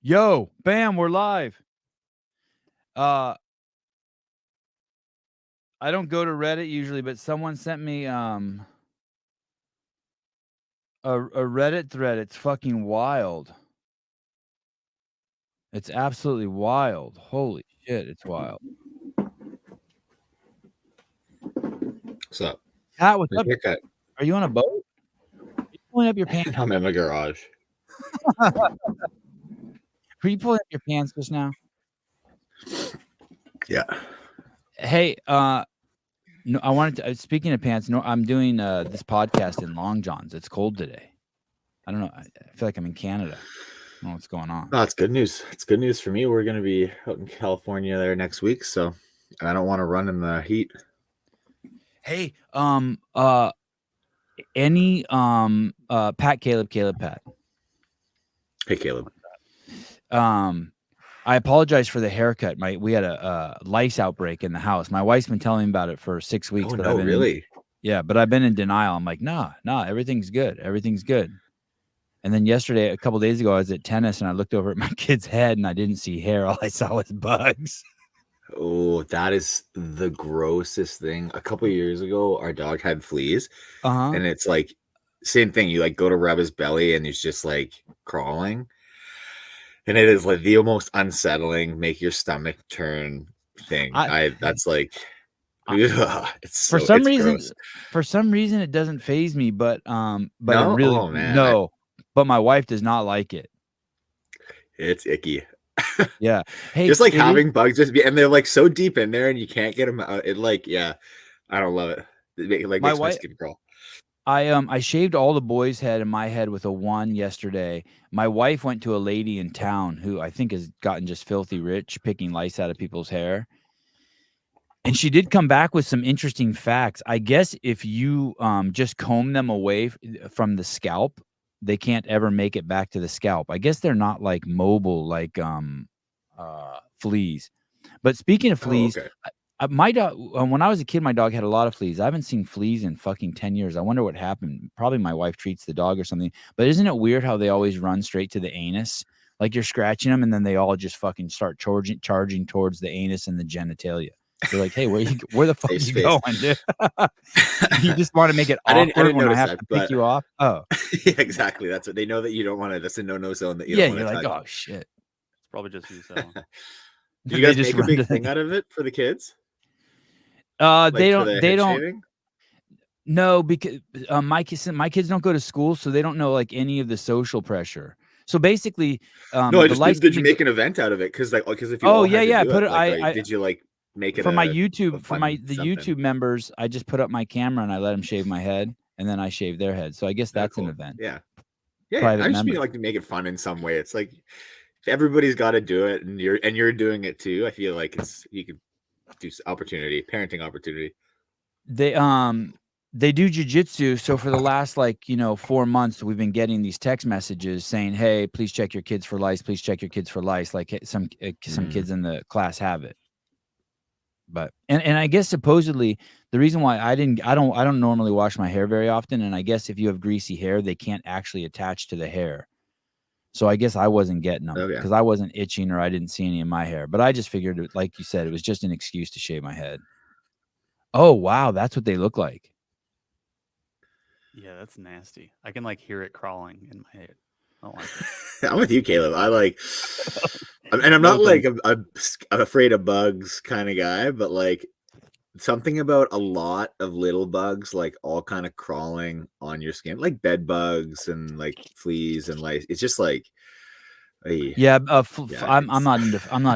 Yo, bam, we're live. I don't go to Reddit usually, but someone sent me a Reddit thread. It's fucking wild. It's absolutely wild. Holy shit, it's wild. What's up? Pat, what's Your up? haircut. Are you on a boat? Are you pulling up your pants? I'm in my garage. Were you pulling up your pants just now? Yeah. Hey, no, I wanted to. Speaking of pants, no, I'm doing this podcast in long johns. It's cold today. I don't know. I feel like I'm in Canada. I don't know what's going on. Oh, it's good news. It's good news for me. We're going to be out in California there next week, so I don't want to run in the heat. Hey, any Pat, Caleb, Pat. Hey, Caleb. I apologize for the haircut. We had a lice outbreak in the house. My wife's been telling me about it for 6 weeks. Oh, but no, really? But I've been in denial. I'm like, nah, everything's good. Everything's good. And then yesterday, a couple days ago, I was at tennis and I looked over at my kid's head and I didn't see hair. All I saw was bugs. Oh, that is the grossest thing. A couple of years ago, our dog had fleas, and it's like same thing. You like go to rub his belly, and he's just like crawling, and it is like the most unsettling, make your stomach turn thing. That's like, it's so, for some it's reason, gross. For some reason, it doesn't faze me, but No? it really Oh, man. no. But my wife does not like it. It's icky. Yeah. Hey, just like having bugs just be, and they're like so deep in there, and you can't get them out. It like, yeah, I don't love it. It like makes my skin crawl. I shaved all the boys' head and my head with a wand yesterday. My wife went to a lady in town who I think has gotten just filthy rich picking lice out of people's hair. And she did come back with some interesting facts. I guess if you just comb them away from the scalp, they can't ever make it back to the scalp. I guess they're not like mobile like fleas. But speaking of fleas, my dog, when I was a kid, my dog had a lot of fleas. I haven't seen fleas in fucking 10 years. I wonder what happened. Probably my wife treats the dog or something. But isn't it weird how they always run straight to the anus? Like you're scratching them and then they all just fucking start charging towards the anus and the genitalia. You're like, hey, where the fuck are you going, dude? You just want to make it awkward when I have to pick you off? Oh. Yeah, exactly. That's what they know, that you don't want to. That's a no zone that you don't want to touch. You're like, oh, shit. It's probably just you, so. Do you guys make a big thing out of it for the kids? They don't. No, because my kids don't go to school, so they don't know like any of the social pressure. So basically, did you make an event out of it? Because if you did you like make it for my YouTube the YouTube members? I just put up my camera and I let them shave my head, and then I shave their head. So I guess that's an event. Yeah. I just feel like to make it fun in some way. It's like if everybody's got to do it, and you're doing it too. I feel like you could do parenting opportunity. They do jujitsu. So for the last 4 months, we've been getting these text messages saying, "Hey, please check your kids for lice. Please check your kids for lice." Like some kids in the class have it. But and I guess supposedly the reason why I don't normally wash my hair very often, and I guess if you have greasy hair, they can't actually attach to the hair. So I guess I wasn't getting them because I wasn't itching or I didn't see any in my hair. But I just figured, like you said, it was just an excuse to shave my head. Oh wow, that's what they look like. Yeah, that's nasty. I can like hear it crawling in my head. I don't like it. I'm with you, Caleb. And I'm not like I'm afraid of bugs kind of guy, but like something about a lot of little bugs, like all kind of crawling on your skin, like bed bugs and like fleas and lice. It's just like, I'm not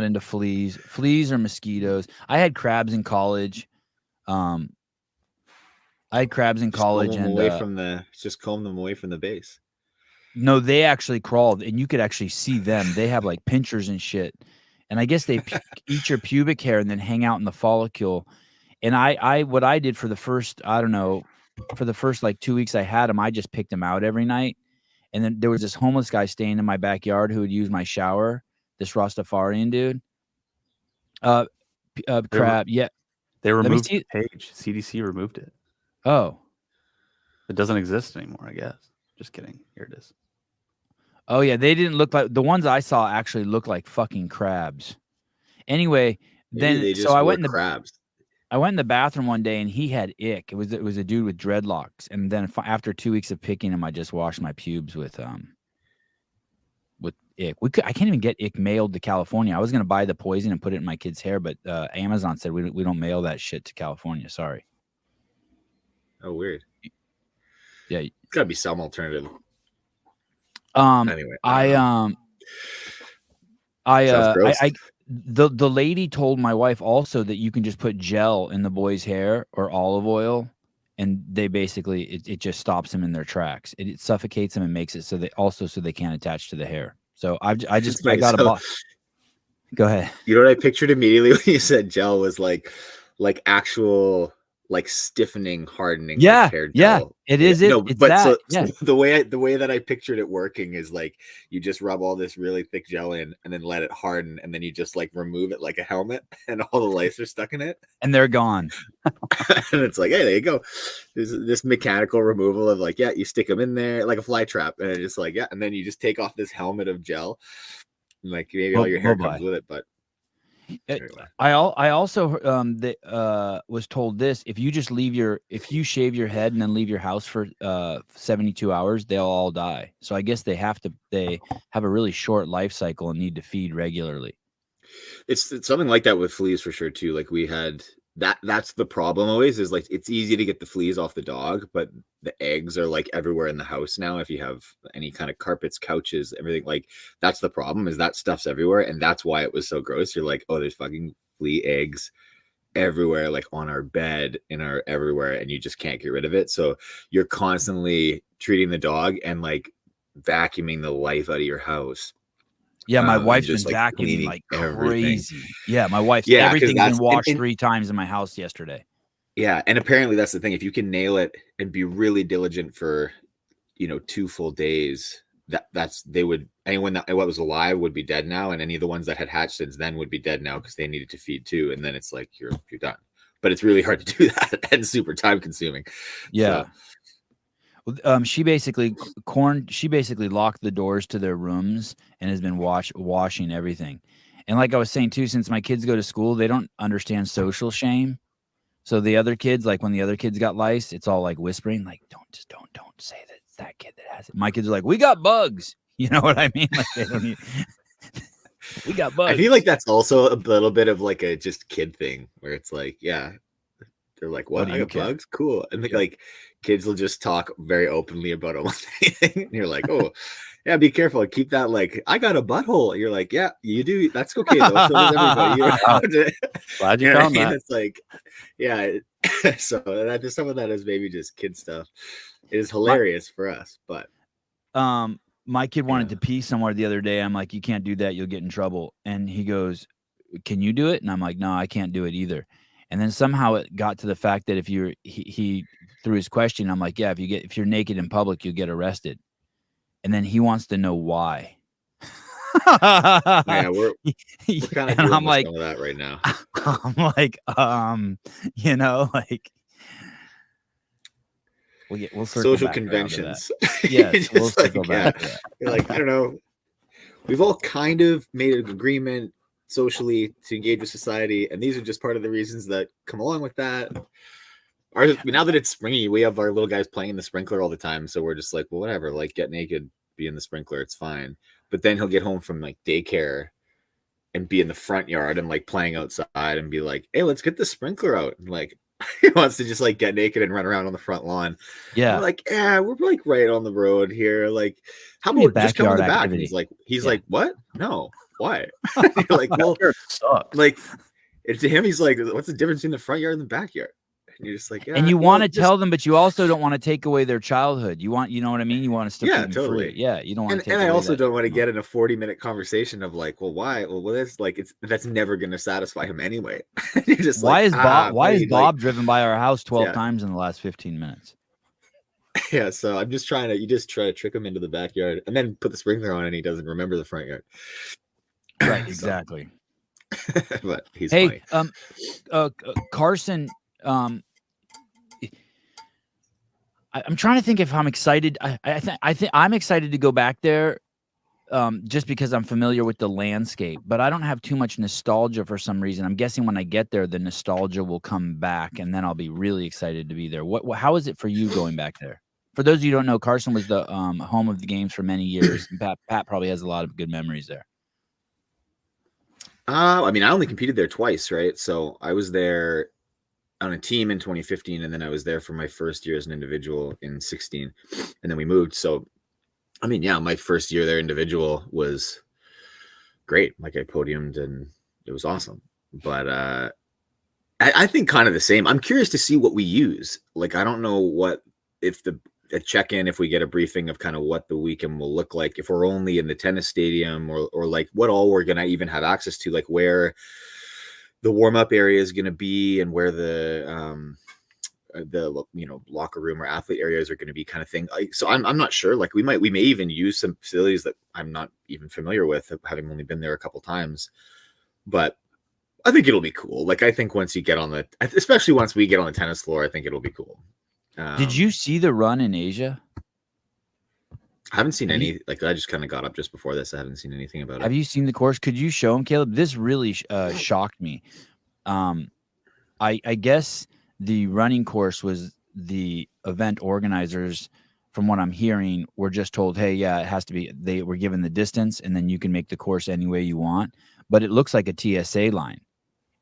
into fleas. Fleas or mosquitoes. I had crabs in college. I had crabs in college and just comb them away from the base. No, they actually crawled, and you could actually see them. They have like pinchers and shit, and I guess they eat your pubic hair and then hang out in the follicle. And what I did for the first, I don't know, for the first like 2 weeks I had them, I just picked them out every night. And then there was this homeless guy staying in my backyard who would use my shower. This Rastafarian dude. Crab, yeah. They removed the page. CDC removed it. Oh. It doesn't exist anymore, I guess. Just kidding. Here it is. Oh yeah, they didn't look like the ones I saw. Actually, look like fucking crabs. Anyway, Maybe then they so just I were went in the crabs. I went in the bathroom one day and he had ick. It was a dude with dreadlocks, and then after 2 weeks of picking him, I just washed my pubes with ick. I can't even get ick mailed to California. I was gonna buy the poison and put it in my kid's hair, but Amazon said we don't mail that shit to California. Sorry. Oh, weird. Yeah. It's gotta be some alternative. Anyway, sounds gross. The lady told my wife also that you can just put gel in the boy's hair or olive oil, and they basically it just stops them in their tracks. It suffocates them and makes it so they can't attach to the hair. So I got a box. Go ahead. You know what I pictured immediately when you said gel was like actual like stiffening, hardening, yeah, like hair yeah, gel. it is. No, it's but that. So the way that I pictured it working is like you just rub all this really thick gel in and then let it harden, and then you just like remove it like a helmet, and all the lice are stuck in it, and they're gone. And it's like, hey, there you go. There's this mechanical removal of like, yeah, you stick them in there like a fly trap, and it's just like, yeah, and then you just take off this helmet of gel, and like maybe all your hair comes with it, but. Anyway. I also was told this: if you shave your head and then leave your house for 72 hours, they'll all die. So I guess they have a really short life cycle and need to feed regularly. It's something like that with fleas for sure too. Like we had that's the problem always is like it's easy to get the fleas off the dog, but the eggs are like everywhere in the house now. If you have any kind of carpets, couches, everything, like that's the problem is that stuff's everywhere, and that's why it was so gross. You're like, oh, there's fucking flea eggs everywhere, like on our bed, in our everywhere, and you just can't get rid of it. So you're constantly treating the dog and like vacuuming the life out of your house. Yeah, my wife's just been vacuuming like crazy. Yeah, my wife's everything's been washed 3 times in my house yesterday. Yeah, and apparently that's the thing. If you can nail it and be really diligent for, 2 full days, anyone that what was alive would be dead now, and any of the ones that had hatched since then would be dead now because they needed to feed too. And then it's like you're done. But it's really hard to do that and super time consuming. Yeah. So, she basically locked the doors to their rooms and has been washing everything. And like I was saying too, since my kids go to school, they don't understand social shame. So the other kids, like when the other kids got lice, it's all like whispering, like don't say that it's that kid that has it. My kids are like, we got bugs. You know what I mean? Like they don't need we got bugs. I feel like that's also a little bit of like a just kid thing where it's like, yeah. They're like, what? I got bugs? Cool. And like kids will just talk very openly about almost anything. And you're like, oh, yeah, be careful. Keep that like, I got a butthole. You're like, yeah, you do. That's okay though. So does everybody. Glad you found that. It's like, yeah. So some of that is maybe just kid stuff. It is hilarious for us, but my kid wanted to pee somewhere the other day. I'm like, you can't do that. You'll get in trouble. And he goes, can you do it? And I'm like, no, I can't do it either. And then somehow it got to the fact that if he through his question, I'm like, yeah, if you're naked in public, you'll get arrested. And then he wants to know why. Yeah, we're kind of doing like, some of that right now. I'm like, like we'll social conventions. Yes, we'll circle back. Yeah. You're like, I don't know. We've all kind of made an agreement socially to engage with society, and these are just part of the reasons that come along with that. Now that it's springy, we have our little guys playing in the sprinkler all the time, so we're just like, well, whatever, like get naked, be in the sprinkler, it's fine. But then he'll get home from like daycare and be in the front yard and like playing outside and be like, hey, let's get the sprinkler out, and like he wants to just like get naked and run around on the front lawn. Yeah, we're like, yeah, we're like right on the road here, like how about just come in the back? And he's like what? No, why? You're like, well, like to him, he's like, what's the difference between the front yard and the backyard? And you're just like, yeah, and you want to tell them, but you also don't want to take away their childhood. You know what I mean? You want to still keep them free. Yeah, you don't want to. And I also don't want to get in a 40-minute conversation of like, well, why? Well, it's like that's never going to satisfy him anyway. You're just why is Bob driven by our house 12 times in the last 15 minutes? Yeah, so I'm just try to trick him into the backyard and then put the sprinkler on, and he doesn't remember the front yard. Right, exactly. But he's funny. Carson. I'm trying to think if I'm excited. I think I'm excited to go back there just because I'm familiar with the landscape, but I don't have too much nostalgia for some reason. I'm guessing when I get there, the nostalgia will come back, and then I'll be really excited to be there. How is it for you going back there? For those of you who don't know, Carson was the home of the games for many years. And Pat probably has a lot of good memories there. I mean, I only competed there twice, right? So I was there on a team in 2015, and then I was there for my first year as an individual in 16, and then we moved. So, I mean, yeah, my first year there individual was great. Like I podiumed, and it was awesome. But I think kind of the same. I'm curious to see what we use. Like, I don't know if a check-in, if we get a briefing of kind of what the weekend will look like, if we're only in the tennis stadium or like what all we're going to even have access to, like where the warm-up area is going to be and where the locker room or athlete areas are going to be, kind of thing. So I'm not sure. Like we may even use some facilities that I'm not even familiar with, having only been there a couple times, but I think it'll be cool. Like I think once you get especially once we get on the tennis floor, I think it'll be cool. Did you see the run in Asia? I haven't seen any. Like I just kind of got up just before this. I haven't seen anything about it. Have you seen the course? Could you show him, Caleb? This really shocked me. I guess the running course was the event organizers, from what I'm hearing, were just told, hey, yeah, it has to be. They were given the distance, and then you can make the course any way you want. But it looks like a TSA line.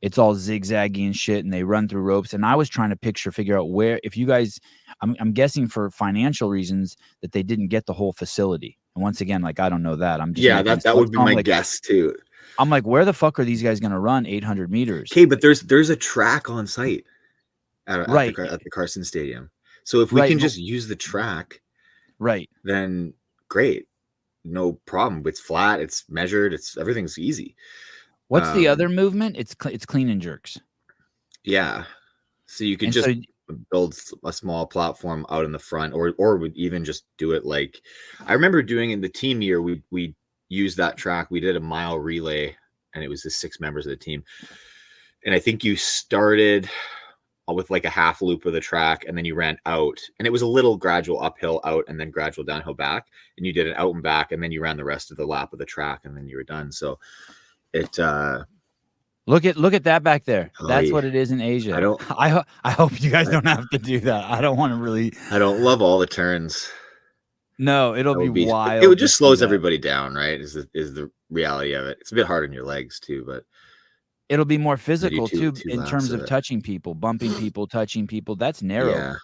It's all zigzaggy and shit, and they run through ropes. And I was trying to figure out where, if you guys, I'm guessing for financial reasons that they didn't get the whole facility. And once again, like, I don't know that. I'm just that would be my guess too. I'm like, where the fuck are these guys going to run 800 meters? Okay, but there's a track on site at the Carson Stadium. So if we can just use the track, right, then great, no problem. It's flat, it's measured, everything's easy. What's the other movement? It's clean and jerks. Yeah. So you could build a small platform out in the front, or would even just do it like I remember doing in the team year, we used that track. We did a mile relay, and it was the 6 members of the team. And I think you started with like a half loop of the track, and then you ran out, and it was a little gradual uphill out and then gradual downhill back, and you did an out and back, and then you ran the rest of the lap of the track, and then you were done. So it look at that back there. That's what it is in Asia. I hope you guys don't have to do that. I don't want to really. I don't love all the turns. No, it'll be wild. It would just slows everybody down, right? Is the reality of it. It's a bit hard on your legs too, but it'll be more physical too in terms of touching people, bumping people, touching people. That's narrow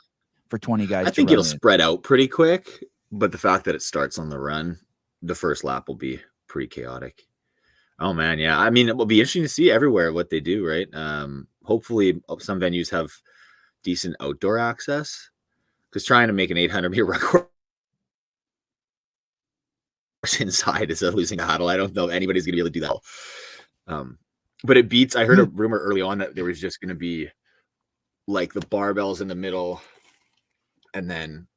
for 20 guys. I think it'll spread out pretty quick, but the fact that it starts on the run, the first lap will be pretty chaotic. Oh man, yeah. I mean, it will be interesting to see everywhere what they do, right? Hopefully some venues have decent outdoor access, because trying to make an 800-meter record inside is losing a battle. I don't know if anybody's gonna be able to do that. But it beats. I heard a rumor early on that there was just gonna be like the barbells in the middle, and then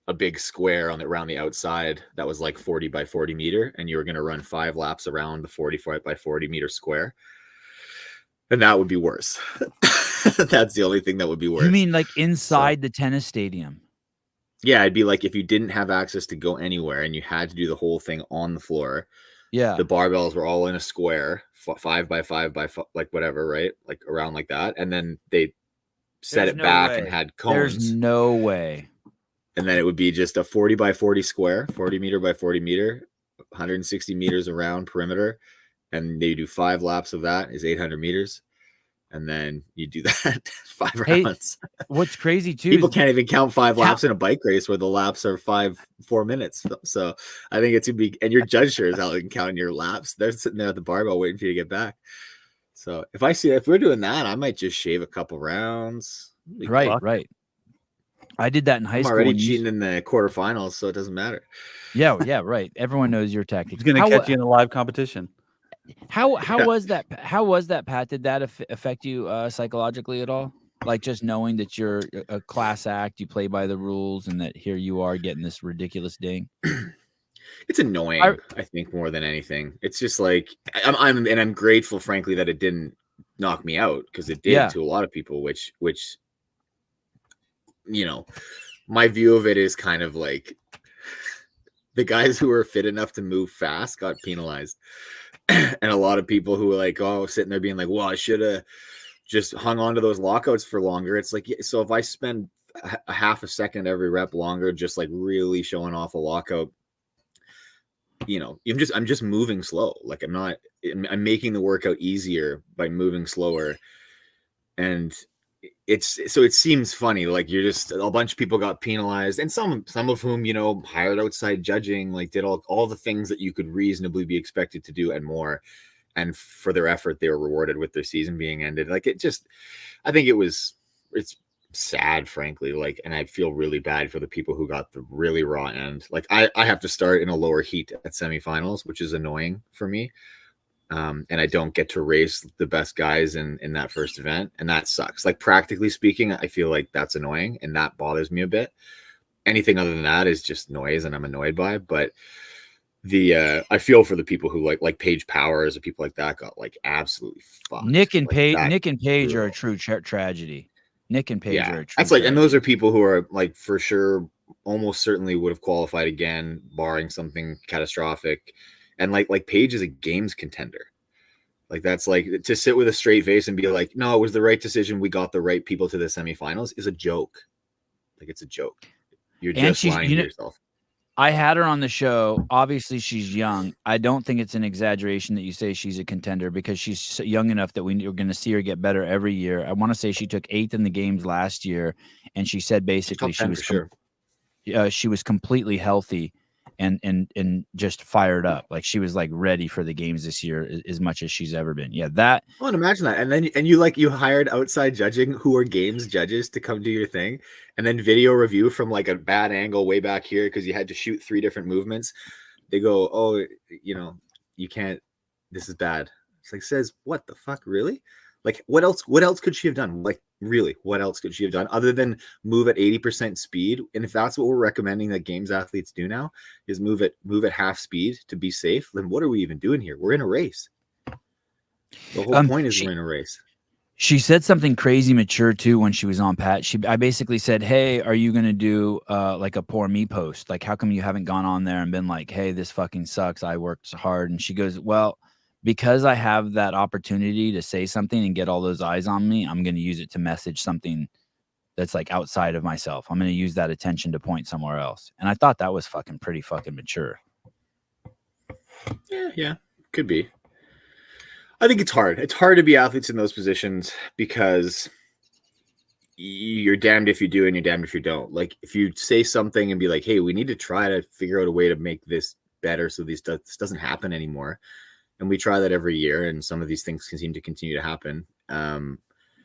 a big square around the outside that was like 40 by 40 meter, and you were going to run 5 laps around the 44 by 40 meter square, and that would be worse. That's the only thing that would be worse. You mean like inside the tennis stadium? Yeah, it'd be like if you didn't have access to go anywhere and you had to do the whole thing on the floor. Yeah, the barbells were all in a square, 5 by 5 by like whatever, right? Like around like that, and then they set it back and had cones. There's no way. And then it would be just a 40 by 40 square, 40 meter by 40 meter, 160 meters around perimeter. And they do 5 laps of that is 800 meters. And then you do that 5 rounds. What's crazy too, people can't even count 5 laps in a bike race where the laps are 4 minutes. So I think it's gonna be, and your judge sure as hell can count your laps. They're sitting there at the barbell waiting for you to get back. So if we're doing that, I might just shave a couple rounds. Right. I did that in high school. I'm already cheating in the quarterfinals, so it doesn't matter. Yeah, right. Everyone knows your tactics. He's going to catch you in a live competition. How was that? How was that, Pat? Did that affect you psychologically at all? Like just knowing that you're a class act, you play by the rules, and that here you are getting this ridiculous ding. It's annoying, I think, more than anything. It's just like I'm grateful, frankly, that it didn't knock me out, because it did to a lot of people, which you know, my view of it is kind of like the guys who were fit enough to move fast got penalized. And a lot of people who were like, oh, sitting there being like, well, I should have just hung on to those lockouts for longer. It's like, so if I spend a half a second every rep longer, just like really showing off a lockout, you know, I'm just moving slow. Like I'm making the workout easier by moving slower. And it seems funny. Like you're just, a bunch of people got penalized, and some of whom, you know, hired outside judging, like did all the things that you could reasonably be expected to do and more. And for their effort, they were rewarded with their season being ended. Like I think it's sad, frankly. Like, and I feel really bad for the people who got the really raw end. Like I have to start in a lower heat at semifinals, which is annoying for me. And I don't get to race the best guys in that first event. And that sucks. Like practically speaking, I feel like that's annoying and that bothers me a bit. Anything other than that is just noise and I'm annoyed by, but I feel for the people who like Paige Powers or people like that got like absolutely fucked. Nick and like Paige are a true tragedy. Nick and Paige are a true that's like, tragedy. and those are people who are like for sure almost certainly would have qualified again, barring something catastrophic. And like Paige is a games contender. Like that's like, to sit with a straight face and be like, no, it was the right decision. We got the right people to the semifinals is a joke. Like it's a joke. You're just lying to yourself. I had her on the show. Obviously, she's young. I don't think it's an exaggeration that you say she's a contender because she's young enough that we're going to see her get better every year. I want to say she took 8th in the games last year, and she said basically she was completely healthy and just fired up. Like she was like ready for the games this year as much as she's ever been. Yeah, that. Well, imagine that. And then you hired outside judging who are games judges to come do your thing, and then video review from like a bad angle way back here because you had to shoot 3 different movements. They go, oh, you know, you can't. This is bad. It's like, says what the fuck, really? Like what else could she have done? Like really, what else could she have done other than move at 80% speed? And if that's what we're recommending that games athletes do now is move at half speed to be safe, then what are we even doing here? We're in a race. The whole point is we're in a race. She said something crazy mature too when she was on Pat. I basically said, hey, are you going to do like a poor me post? Like, how come you haven't gone on there and been like, hey, this fucking sucks. I worked hard. And she goes, well, because I have that opportunity to say something and get all those eyes on me, I'm going to use it to message something that's like outside of myself. I'm going to use that attention to point somewhere else. And I thought that was pretty fucking mature. Yeah, could be. I think it's hard. It's hard to be athletes in those positions because you're damned if you do and you're damned if you don't. Like if you say something and be like, hey, we need to try to figure out a way to make this better so this doesn't happen anymore. And we try that every year, and some of these things continue to happen.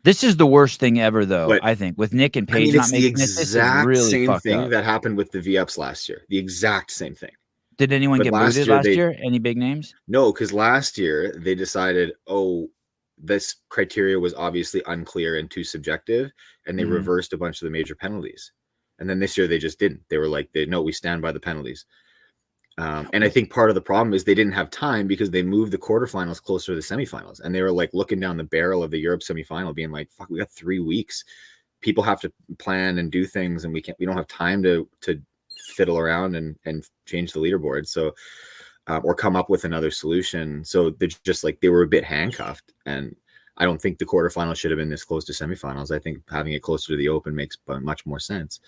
This is the worst thing ever, though. But, I think with Nick and Paige not making this is really same thing that happened with the V-ups last year. The exact same thing. Did anyone get booted last year? Any big names? No, because last year they decided, oh, this criteria was obviously unclear and too subjective, and they reversed a bunch of the major penalties. And then this year they just didn't. They were like, no, we stand by the penalties. And I think part of the problem is they didn't have time because they moved the quarterfinals closer to the semifinals, and they were like looking down the barrel of the Europe semifinal being like, fuck, we got 3 weeks. People have to plan and do things, and we don't have time to fiddle around and change the leaderboard. So, or come up with another solution. So they're just like, they were a bit handcuffed, and I don't think the quarterfinals should have been this close to semifinals. I think having it closer to the open makes much more sense.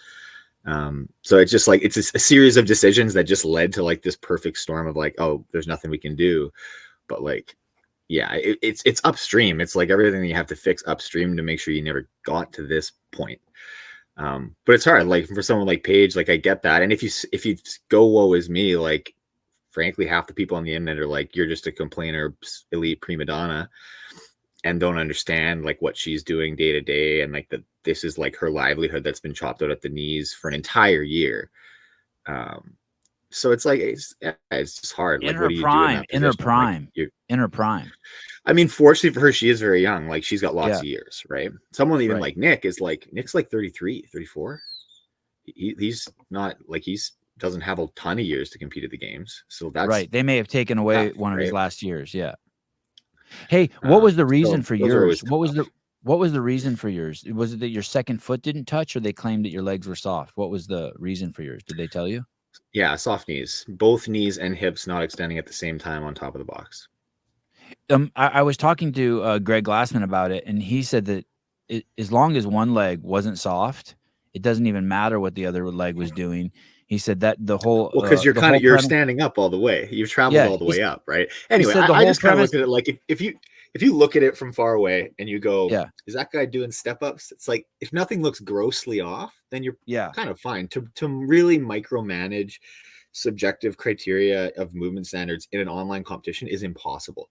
So it's just like, it's a series of decisions that just led to like this perfect storm of like, oh, there's nothing we can do. But like, yeah, it's upstream. It's like everything you have to fix upstream to make sure you never got to this point. But it's hard. Like for someone like Paige, like I get that. And if you go, woe is me, like frankly, half the people on the internet are like, you're just a complainer, elite prima donna, and don't understand like what she's doing day to day. And like this is like her livelihood that's been chopped out at the knees for an entire year. So it's like, it's just hard. In like, her what do you prime, do in her prime. I mean, fortunately for her, she is very young. Like she's got lots of years, right? Someone even like Nick's like 33, 34. He's not like, doesn't have a ton of years to compete at the games. So that's right. They may have taken away one of his last years. Yeah. Hey, what was the reason for yours? What was the reason for yours? Was it that your second foot didn't touch, or they claimed that your legs were soft? What was the reason for yours? Did they tell you? Yeah, soft knees. Both knees and hips not extending at the same time on top of the box. I was talking to Greg Glassman about it, and he said that as long as one leg wasn't soft, it doesn't even matter what the other leg was doing. He said that the whole because you're you're standing up all the way. You've traveled all the way up, right? Anyway, I just kind of look at it like if you look at it from far away and you go, is that guy doing step ups? It's like if nothing looks grossly off, then you're kind of fine. To really micromanage subjective criteria of movement standards in an online competition is impossible.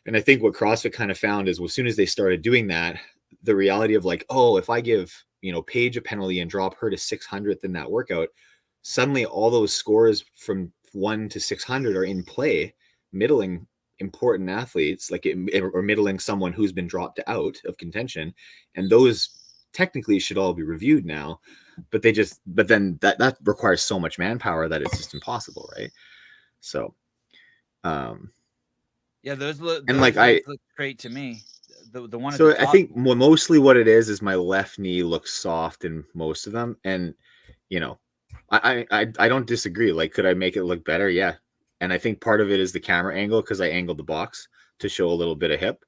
And I think what CrossFit kind of found is as soon as they started doing that, the reality of like, oh, if I give, Paige a penalty and drop her to 600th in that workout, suddenly all those scores from 1 to 600 are in play, middling important athletes, or middling someone who's been dropped out of contention. And those technically should all be reviewed now, but then that requires so much manpower that it's just impossible. Right. So, those look great to me. The one. So I think mostly what it is my left knee looks soft in most of them. And, I don't disagree. Like, could I make it look better? Yeah. And I think part of it is the camera angle, because I angled the box to show a little bit of hip.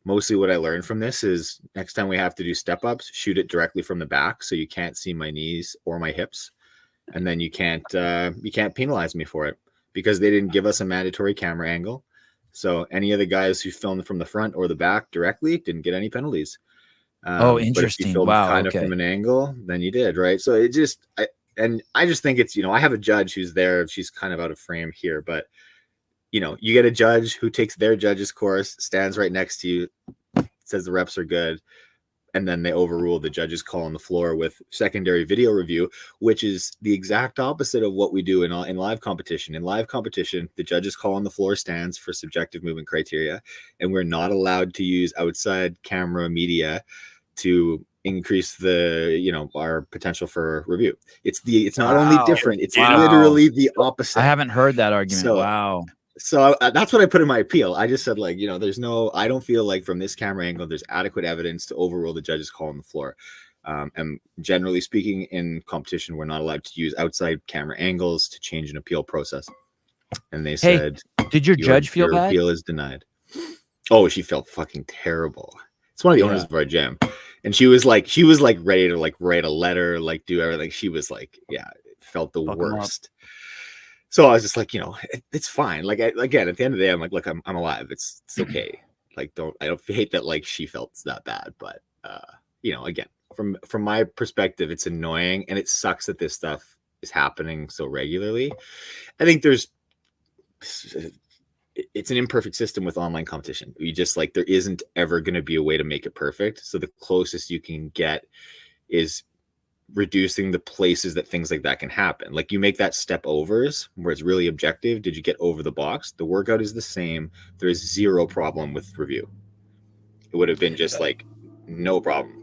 Mostly what I learned from this is next time we have to do step ups, shoot it directly from the back so you can't see my knees or my hips. And then you can't penalize me for it because they didn't give us a mandatory camera angle. So any of the guys who filmed from the front or the back directly didn't get any penalties. Interesting. But if you filmed kind of from an angle, then you did, right? So it just, I just think it's, I have a judge who's there. She's kind of out of frame here, but you get a judge who takes their judge's course, stands right next to you, says the reps are good, and then they overrule the judge's call on the floor with secondary video review, which is the exact opposite of what we do in live competition. In live competition, the judge's call on the floor stands for subjective movement criteria, and we're not allowed to use outside camera media to increase the our potential for review. It's not only different, it's literally the opposite. I haven't heard that argument. So that's what I put in my appeal. I just said, like, I don't feel like from this camera angle there's adequate evidence to overrule the judge's call on the floor. And generally speaking, in competition, we're not allowed to use outside camera angles to change an appeal process. And they said, did your judge feel bad? Appeal is denied. Oh, she felt fucking terrible. It's one of the owners of our gym. And she was like ready to write a letter, do everything. She was like, felt the worst. So I was just like, it's fine. Like, again, at the end of the day, I'm like, look, I'm alive. It's okay. Like, I don't hate that she felt that bad, but again, from my perspective, it's annoying and it sucks that this stuff is happening so regularly. I think it's an imperfect system with online competition. You just there isn't ever going to be a way to make it perfect. So the closest you can get is reducing the places that things like that can happen. Like, you make that step overs where it's really objective. Did you get over the box? The workout is the same. There is zero problem with review. It would have been just no problem.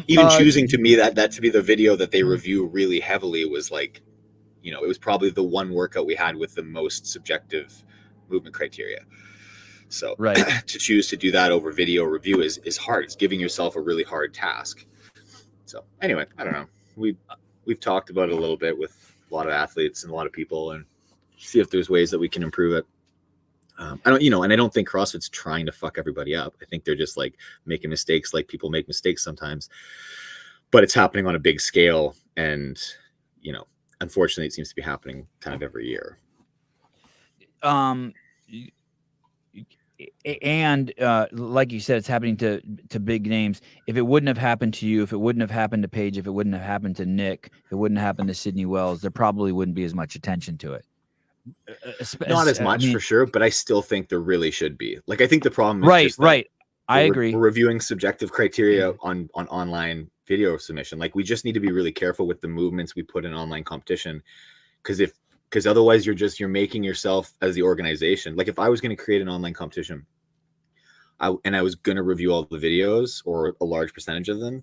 Even choosing to me that to be the video that they review really heavily was it was probably the one workout we had with the most subjective movement criteria. So to choose to do that over video review is hard. It's giving yourself a really hard task. So anyway, I don't know. We've talked about it a little bit with a lot of athletes and a lot of people, and see if there's ways that we can improve it. I don't, and I don't think CrossFit's trying to fuck everybody up. I think they're just making mistakes, like people make mistakes sometimes, but it's happening on a big scale, and unfortunately, it seems to be happening kind of every year. And like you said, it's happening to big names. If it wouldn't have happened to you, if it wouldn't have happened to Paige, if it wouldn't have happened to Nick, if it wouldn't have happened to Sydney Wells, there probably wouldn't be as much attention to it. Not as much, for sure, but I still think there really should be. I think the problem is I agree. We're reviewing subjective criteria on online video submission. We just need to be really careful with the movements we put in online competition, because otherwise you're making yourself, as the organization, if I was going to create an online competition, I was going to review all the videos or a large percentage of them,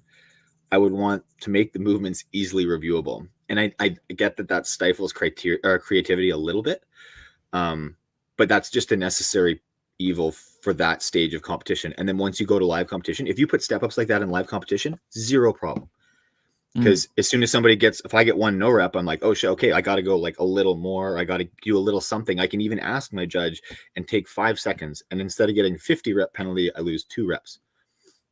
I would want to make the movements easily reviewable. And I get that stifles creativity a little bit, but that's just a necessary evil for that stage of competition. And then once you go to live competition, if you put step ups like that in live competition, zero problem. Because as soon as if I get one no rep, I'm like, oh shit, okay, I got to go like a little more. I got to do a little something. I can even ask my judge and take 5 seconds. And instead of getting 50 rep penalty, I lose 2 reps.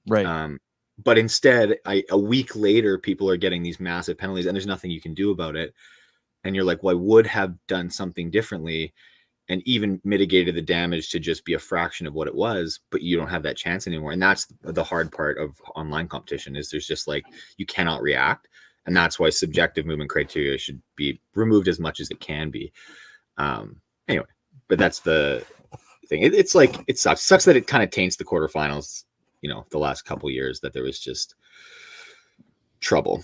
Right. But instead, a week later, people are getting these massive penalties and there's nothing you can do about it. And you're like, well, I would have done something differently and even mitigated the damage to just be a fraction of what it was, but you don't have that chance anymore. And that's the hard part of online competition is there's just like, you cannot react. And that's why subjective movement criteria should be removed as much as it can be. Anyway, but that's the thing. It's like, it sucks. It sucks that it kind of taints the quarterfinals, the last couple of years, that there was just trouble.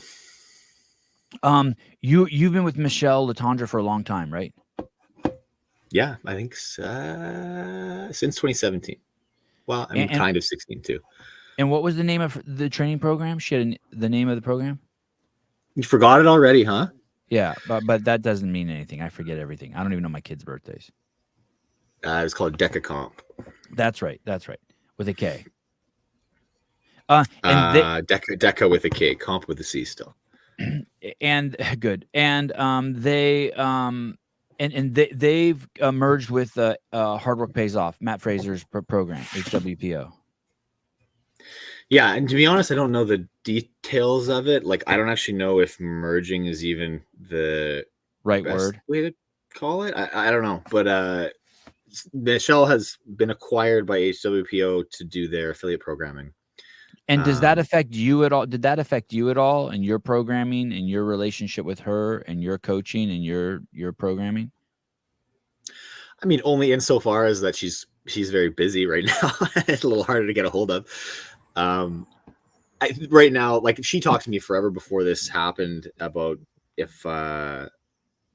You've been with Michelle Letendre for a long time, right? Yeah, I think since 2017. Well, I mean, kind of 16 too. And what was the name of the training program? She had the name of the program? You forgot it already, huh? Yeah, but that doesn't mean anything. I forget everything. I don't even know my kids' birthdays. It's called DECA-Comp. That's right. With a K. DECA with a K, comp with a C still. And good. And they've merged with Hard Work Pays Off, Matt Fraser's program, HWPO. Yeah, and to be honest, I don't know the details of it. Like, I don't actually know if merging is even the right best word way to call it. I don't know, but Michelle has been acquired by HWPO to do their affiliate programming. And does that affect you at all? Did that affect you at all in your programming and your relationship with her and your coaching and your programming? I mean, only insofar as that she's very busy right now. It's a little harder to get a hold of. Right now, like, she talked to me forever before this happened about if I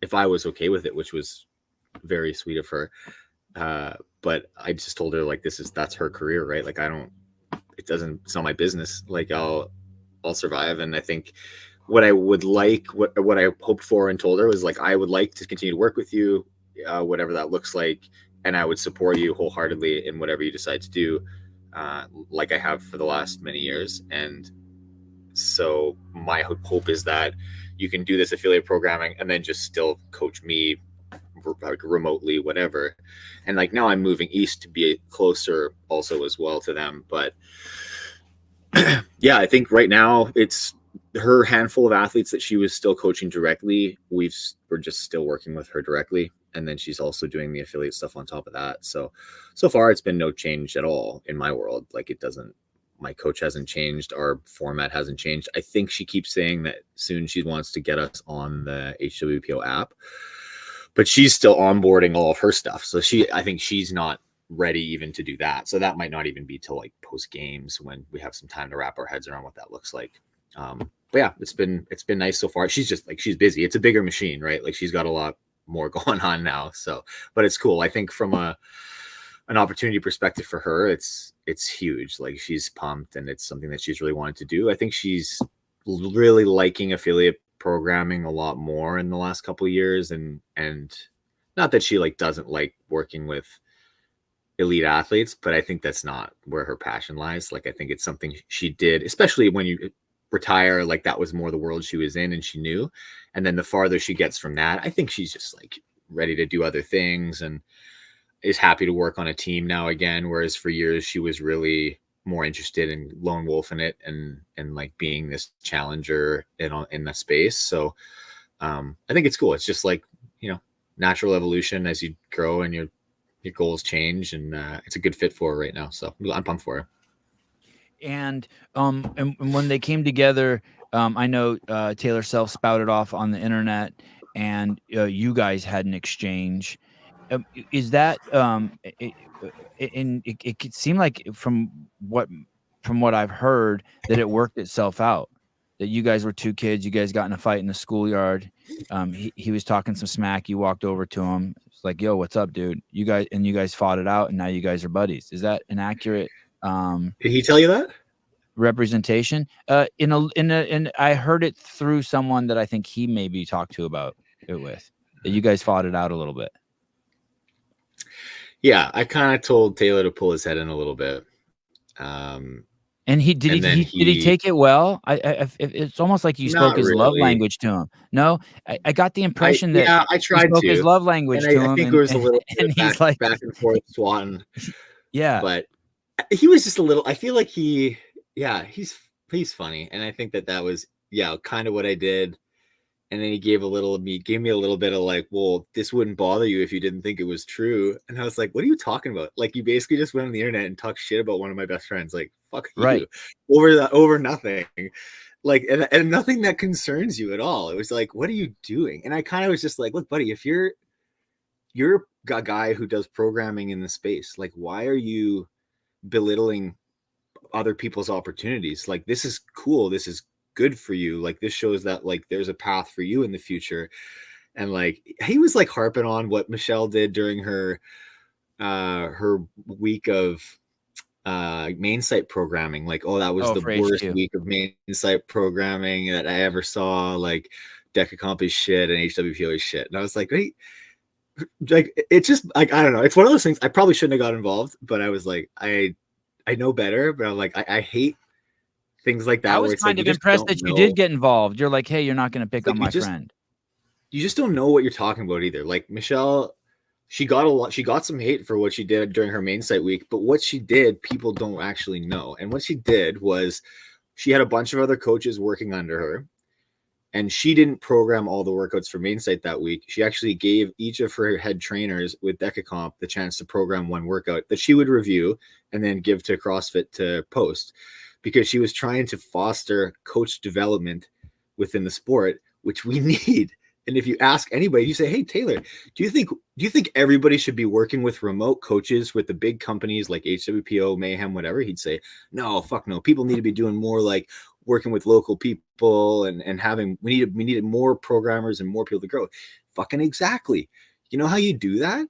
was okay with it, which was very sweet of her. But I just told her, like, that's her career, right? Like, it's not my business. Like, I'll survive. And I think what I would like, what I hoped for and told her was, like, I would like to continue to work with you, whatever that looks like. And I would support you wholeheartedly in whatever you decide to do, like I have for the last many years. And so my hope is that you can do this affiliate programming and then just still coach me like remotely, whatever. And like, now I'm moving east to be closer also as well to them. But yeah, I think right now it's her handful of athletes that she was still coaching directly. We're just still working with her directly. And then she's also doing the affiliate stuff on top of that. So far it's been no change at all in my world. Like, my coach hasn't changed. Our format hasn't changed. I think she keeps saying that soon she wants to get us on the HWPO app, but she's still onboarding all of her stuff. So I think she's not ready even to do that. So that might not even be till like post games when we have some time to wrap our heads around what that looks like. But yeah, it's been nice so far. She's just like, she's busy. It's a bigger machine, right? Like, she's got a lot more going on now. So, but it's cool. I think from an opportunity perspective for her, it's huge. Like, she's pumped and it's something that she's really wanted to do. I think she's really liking affiliate programming a lot more in the last couple of years. And not that she like doesn't like working with elite athletes, but I think that's not where her passion lies. Like, I think it's something she did, especially when you retire, like, that was more the world she was in and she knew. And then the farther she gets from that, I think she's just like ready to do other things and is happy to work on a team now again. Whereas for years she was really more interested in lone wolfing it and like being this challenger in the space. So I think it's cool. It's just like, natural evolution as you grow and your goals change, and it's a good fit for her right now. So I'm pumped for her. And when they came together, I know Taylor Self spouted off on the internet, and you guys had an exchange. Is that it seemed like from what I've heard that it worked itself out, that you guys were two kids, you guys got in a fight in the schoolyard. He was talking some smack, you walked over to him, it's like, yo, what's up, dude? You guys fought it out and now you guys are buddies. Is that an accurate did he tell you that representation? And I heard it through someone that I think he maybe talked to about it with, that you guys fought it out a little bit. Yeah, I kind of told Taylor to pull his head in a little bit. And did he take it well? It's almost like you spoke Not his love really. language to him. No, I got the impression that I tried you spoke his to, love language and to I him, think it was a little and he's like, back and forth swatting. yeah, But he was just a little. I feel like he's funny, and I think that was kind of what I did. And then he gave me a little bit of like, well, this wouldn't bother you if you didn't think it was true. And I was like, what are you talking about? Like, you basically just went on the internet and talked shit about one of my best friends. Like, fuck you over nothing. Like, and nothing that concerns you at all. It was like, what are you doing? And I kind of was just like, look, buddy, if you're a guy who does programming in the space, like, why are you belittling other people's opportunities? Like, this is cool. This is good for you. Like, this shows that like there's a path for you in the future. And like, he was like harping on what Michelle did during her week of main site programming. Like, oh, that was the worst week of main site programming that I ever saw. Like, DECA comp is shit and HWPO is shit. And I was like, hey, like, it's just like, I don't know. It's one of those things I probably shouldn't have got involved, but I was like, I know better, but I'm like, I hate things like that. I was kind of impressed that you did get involved. You're like, hey, you're not going to pick on my friend. You just don't know what you're talking about either. Like, Michelle, she got some hate for what she did during her main site week, but what she did, people don't actually know. And what she did was she had a bunch of other coaches working under her, and she didn't program all the workouts for main site that week. She actually gave each of her head trainers with DECA comp the chance to program one workout that she would review and then give to CrossFit to post, because she was trying to foster coach development within the sport, which we need. And if you ask anybody, you say, hey, Taylor, do you think everybody should be working with remote coaches with the big companies like HWPO, Mayhem, whatever? He'd say, no, fuck no. People need to be doing more like working with local people and having, we needed more programmers and more people to grow. Fucking exactly. You know how you do that?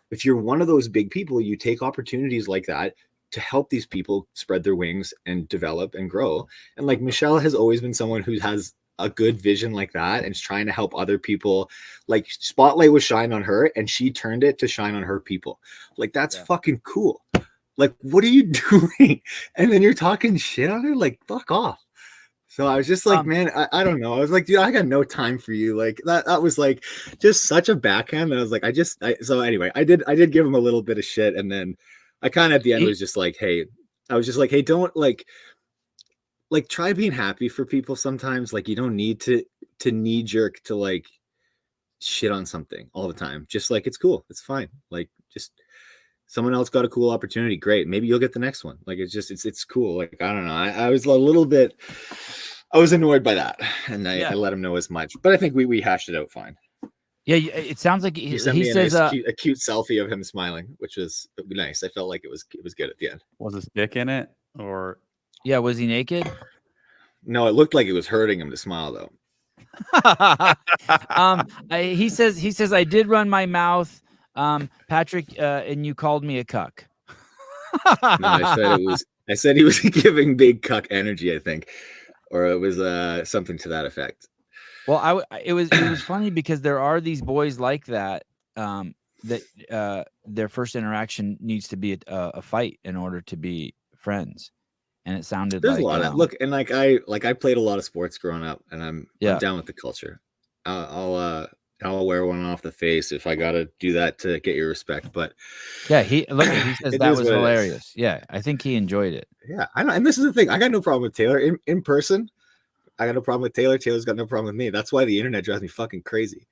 If you're one of those big people, you take opportunities like that to help these people spread their wings and develop and grow. And like, Michelle has always been someone who has a good vision like that and is trying to help other people. Like, spotlight was shine on her and she turned it to shine on her people. Like, that's fucking cool. Like, what are you doing? And then you're talking shit on her? Like, fuck off. So I was just like, man, I don't know. I was like, dude, I got no time for you. Like, that was like just such a backhand. And I was like, so anyway, I did give him a little bit of shit. And then I kind of at the end was just like, hey, don't like try being happy for people sometimes. Like, you don't need to knee jerk to like shit on something all the time. Just like, it's cool. It's fine. Like, just someone else got a cool opportunity. Great. Maybe you'll get the next one. Like, it's cool. Like, I don't know. I was a little bit, I was annoyed by that. And I let him know as much, but I think we hashed it out fine. Yeah. It sounds like he says a cute selfie of him smiling, which was nice. I felt like it was good at the end. Was his dick in it, or? Yeah. Was he naked? No, it looked like it was hurting him to smile though. He says, I did run my mouth, Patrick, and you called me a cuck. No, I said he was giving big cuck energy, I think, or it was something to that effect. Well, it was funny because there are these boys like that, that their first interaction needs to be a fight in order to be friends. And it sounded there's a lot of look, and like I played a lot of sports growing up, and I'm down with the culture. I'll wear one off the face if I gotta do that to get your respect. But yeah, he says that was hilarious. Yeah, I think he enjoyed it. Yeah, I know. And this is the thing, I got no problem with Taylor in person. I got no problem with Taylor. Taylor's got no problem with me. That's why the internet drives me fucking crazy.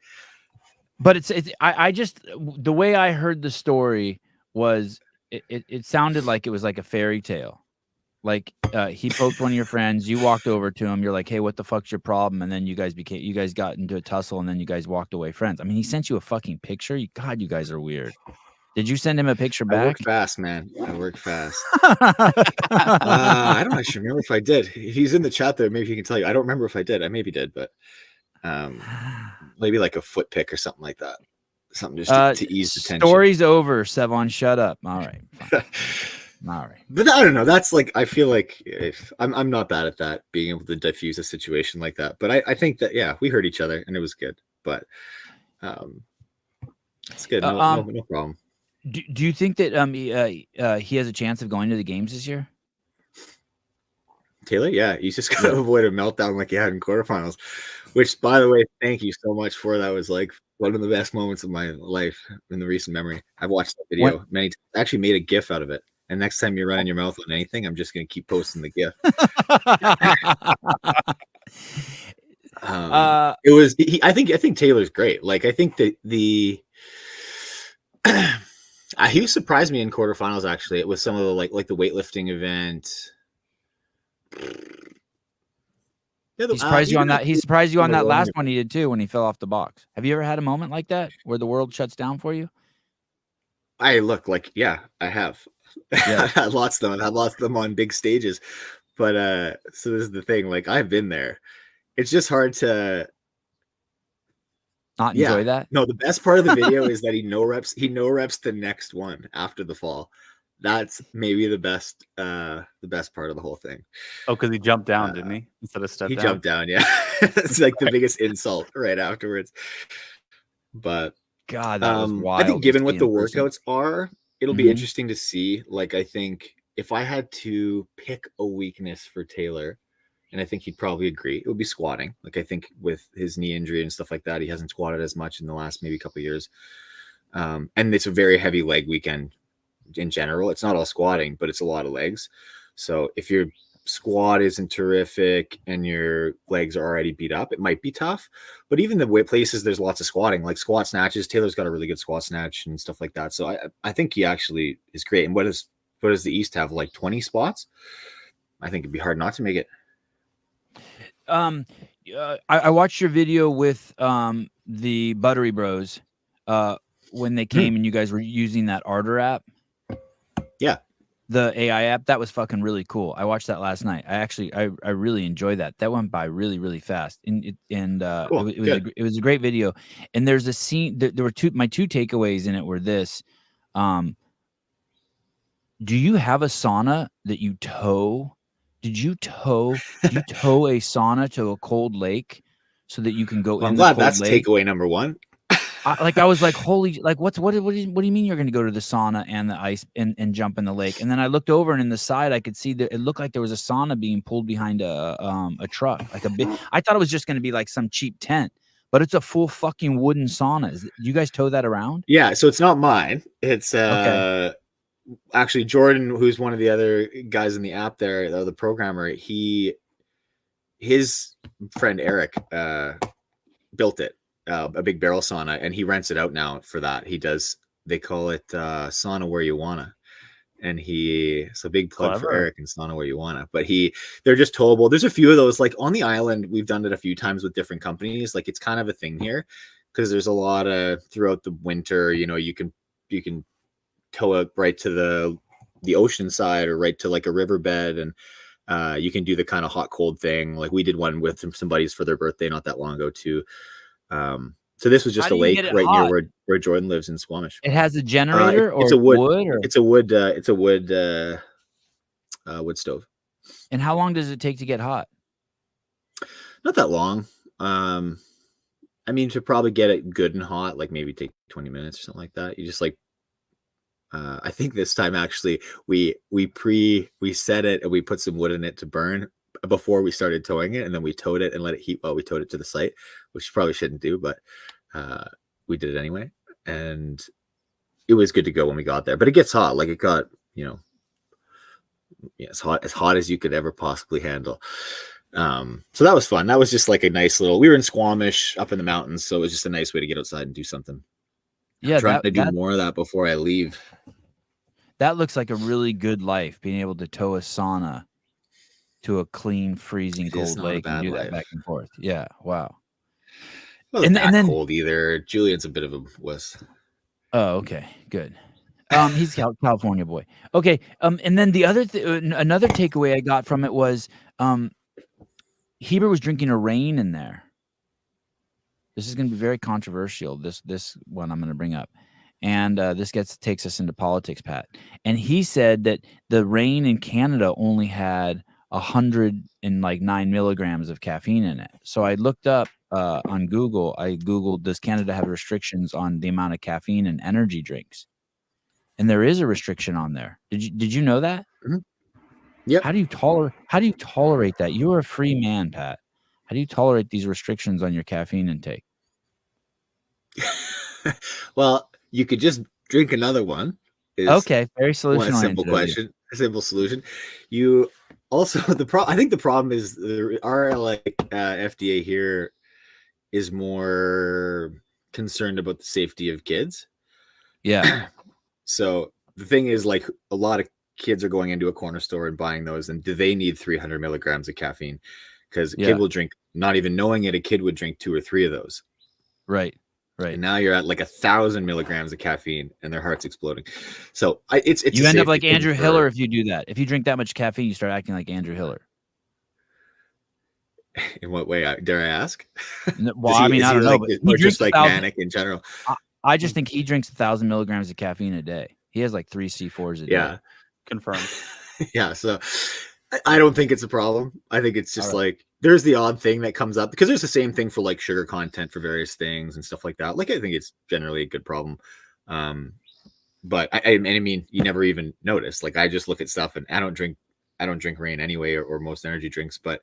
But I just, the way I heard the story was it sounded like it was like a fairy tale. Like, he poked one of your friends, you walked over to him, you're like, hey, what the fuck's your problem? And then you guys got into a tussle, and then you guys walked away friends. I mean, he sent you a fucking picture. God, you guys are weird. Did you send him a picture back? I work fast, man. I work fast. I don't actually remember if I did. He's in the chat there. Maybe he can tell you. I don't remember if I did. I maybe did, but maybe like a foot pick or something like that. Something just to ease the tension. Story's over, Sevan. Shut up. All right. All right. But I don't know. That's like, I feel like if I'm not bad at that, being able to diffuse a situation like that. But I think that, yeah, we heard each other and it was good. But it's good. No problem. Do you think that he has a chance of going to the games this year? Taylor, yeah, he's just got to avoid a meltdown like he had in quarterfinals, which, by the way, thank you so much for. That was like one of the best moments of my life in the recent memory. I've watched that video many times. I actually made a GIF out of it. And next time you're running your mouth on anything, I'm just going to keep posting the GIF. It was. I think Taylor's great. Like, I think that he surprised me in quarterfinals. Actually, it was some of the like the weightlifting event. Yeah, he surprised you on that. He surprised you on that last one he did too when he fell off the box. Have you ever had a moment like that where the world shuts down for you? I have. Yeah. I've had lots of them. I've had lots of them on big stages. But so this is the thing. Like, I've been there. It's just hard to not enjoy that. No, the best part of the video is that he no reps the next one after the fall. That's maybe the best part of the whole thing. Oh, because he jumped down, didn't he? Instead of step down. He jumped down, yeah. It's like the biggest insult right afterwards. But God, that was wild. I think given what the workouts are, it'll be interesting to see. Like, I think if I had to pick a weakness for Taylor, and I think he'd probably agree, it would be squatting. Like, I think with his knee injury and stuff like that, he hasn't squatted as much in the last maybe couple of years. And it's a very heavy leg weekend in general. It's not all squatting, but it's a lot of legs. So if your squat isn't terrific and your legs are already beat up, it might be tough. But even the places there's lots of squatting, like squat snatches, Taylor's got a really good squat snatch and stuff like that. So I think he actually is great. And what does the East have, like 20 spots? I think it'd be hard not to make it. I watched your video with the Buttery Bros when they came and you guys were using that Ardor app. Yeah. The AI app. That was fucking really cool. I watched that last night. I really enjoyed that. That went by really, really fast. Cool. It was a great video. And there's a scene there were my two takeaways in it were this. Do you have a sauna that you tow? Do you tow a sauna to a cold lake so that you can go in? I'm glad that's takeaway number one. I was like, holy, like, what do you mean you're going to go to the sauna and the ice and jump in the lake? And then I looked over and in the side, I could see that it looked like there was a sauna being pulled behind a truck, like a big. I thought it was just going to be like some cheap tent, but it's a full fucking wooden sauna. You guys tow that around? Yeah. So it's not mine. It's actually Jordan, who's one of the other guys in the app there, the programmer. His friend Eric built it. A big barrel sauna, and he rents it out now for that. They call it sauna where you wanna, and it's a big plug for Eric and sauna where you wanna. But they're just towable. There's a few of those, like on the island. We've done it a few times with different companies. Like, it's kind of a thing here because there's a lot of throughout the winter. You know, you can tow it right to the ocean side or right to like a riverbed, and you can do the kind of hot cold thing. Like, we did one with some buddies for their birthday not that long ago too. So this was just a lake right near where Jordan lives in Squamish. It has a generator it's a wood. It's a wood. It's a wood stove. And how long does it take to get hot? Not that long. I mean, to probably get it good and hot, like maybe take 20 minutes or something like that. You just like. I think this time actually we set it and we put some wood in it to burn before we started towing it, and then we towed it and let it heat while we towed it to the site, which you probably shouldn't do, but we did it anyway, and it was good to go when we got there. But it gets hot, like it got, as hot as you could ever possibly handle. So that was fun. That was just like a nice little. We were in Squamish up in the mountains, so it was just a nice way to get outside and do something. Yeah, I'm trying to do more of that before I leave. That looks like a really good life, being able to tow a sauna to a clean, freezing cold lake and do that back and forth. Yeah, wow. Well, and then cold either. Julian's a bit of a wuss. Oh, okay, good. He's a California boy. Okay, and then the other another takeaway I got from it was Heber was drinking a rain in there. This is going to be very controversial. This one I'm going to bring up, and this takes us into politics, Pat. And he said that the rain in Canada only had 109 milligrams of caffeine in it. So I looked up on Google. I Googled, does Canada have restrictions on the amount of caffeine in energy drinks? And there is a restriction on there. Did you know that? Mm-hmm. Yep. How do you tolerate that? You're a free man, Pat. How do you tolerate these restrictions on your caffeine intake? Well, you could just drink another one. Okay, very solution one oriented. simple question, a simple solution. You also I think the problem is our FDA here is more concerned about the safety of kids. Yeah. So the thing is, like, a lot of kids are going into a corner store and buying those, and do they need 300 milligrams of caffeine? Because a kid will drink, not even knowing it, a kid would drink 2 or 3 of those. Right. And now you're at like 1,000 milligrams of caffeine and their heart's exploding. So it's you end up like Andrew Hiller if you do that. If you drink that much caffeine, you start acting like Andrew Hiller. In what way? Dare I ask? Well, I mean, I don't know, but or just like manic in general. I just think he drinks 1,000 milligrams of caffeine a day. He has like 3 C4s a day. Yeah, confirmed. Yeah, so I don't think it's a problem. I think it's just like there's the odd thing that comes up, because there's the same thing for like sugar content for various things and stuff like that. Like, I think it's generally a good problem. But I mean, you never even notice. Like, I just look at stuff, and I don't drink Reign anyway, or most energy drinks, but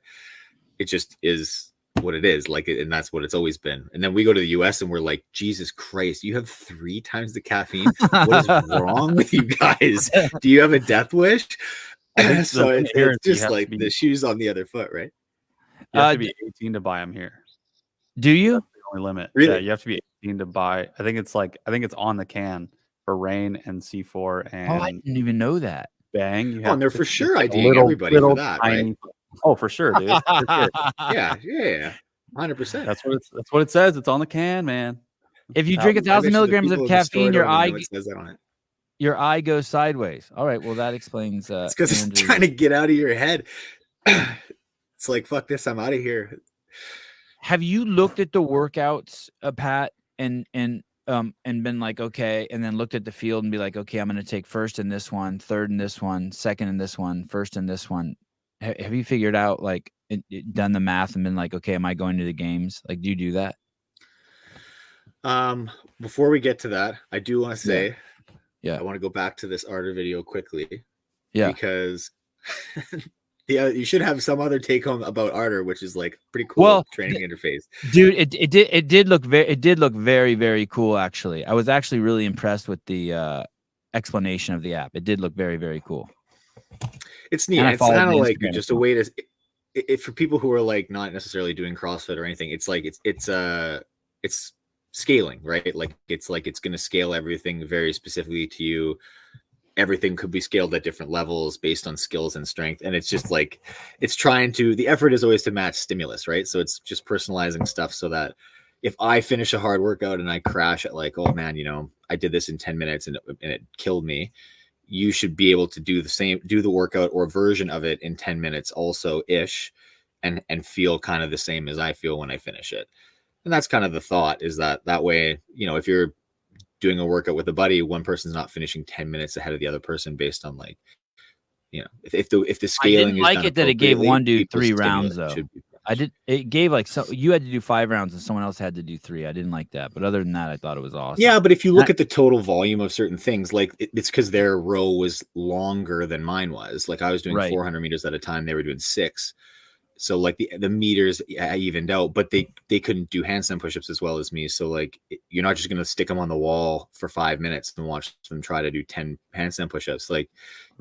it just is what it is. Like, and that's what it's always been. And then we go to the US and we're like, Jesus Christ, you have 3 times the caffeine. What is wrong with you guys? Do you have a death wish? So it's just like the shoes on the other foot, right? You have to be 18 to buy them here. Do you? That's the only limit. Really? Yeah, you have to be 18 to buy. I think it's on the can for Reign and C4 and. Oh, I didn't even know that. Bang! And they're for sure IDing everybody for that, right? Oh, for sure, dude. For sure. Yeah, 100%. That's what it says. It's on the can, man. If you drink 1,000 milligrams of caffeine, your eye goes sideways. All right, well, that explains. It's because it's trying to get out of your head. It's like, fuck this, I'm out of here. Have you looked at the workouts, Pat, and been like, okay, and then looked at the field and be like, okay, I'm going to take first in this one, third in this one, second in this one, first in this one? Have you figured out, like, done the math and been like, okay, am I going to the games? Like, do you do that? Before we get to that, I do want to say, I want to go back to this Arter video quickly. Yeah. Because you should have some other take home about Arter, which is like pretty cool training interface. Dude, it did look very, very cool, actually. I was actually really impressed with the explanation of the app. It did look very, very cool. It's neat. It's kind of like just a way to for people who are like not necessarily doing CrossFit or anything. It's like it's scaling, right? Like it's going to scale everything very specifically to you. Everything could be scaled at different levels based on skills and strength. And it's just like, it's the effort is always to match stimulus, right? So it's just personalizing stuff so that if I finish a hard workout and I crash at like, oh man, I did this in 10 minutes and it killed me, you should be able to do the workout or a version of it in 10 minutes also ish, and feel kind of the same as I feel when I finish it. And that's kind of the thought, is that way, if you're doing a workout with a buddy, one person's not finishing 10 minutes ahead of the other person based on like, if the scaling. I didn't like it that it gave one dude 3 rounds though. It gave like, so you had to do 5 rounds and someone else had to do 3. I didn't like that, but other than that, I thought it was awesome. Yeah, but if you look at the total volume of certain things, like it's because their row was longer than mine was. Like I was doing 400 meters at a time, they were doing 6. So like the meters evened out, but they couldn't do handstand pushups as well as me. So like, you're not just going to stick them on the wall for 5 minutes and watch them try to do 10 handstand pushups. Like,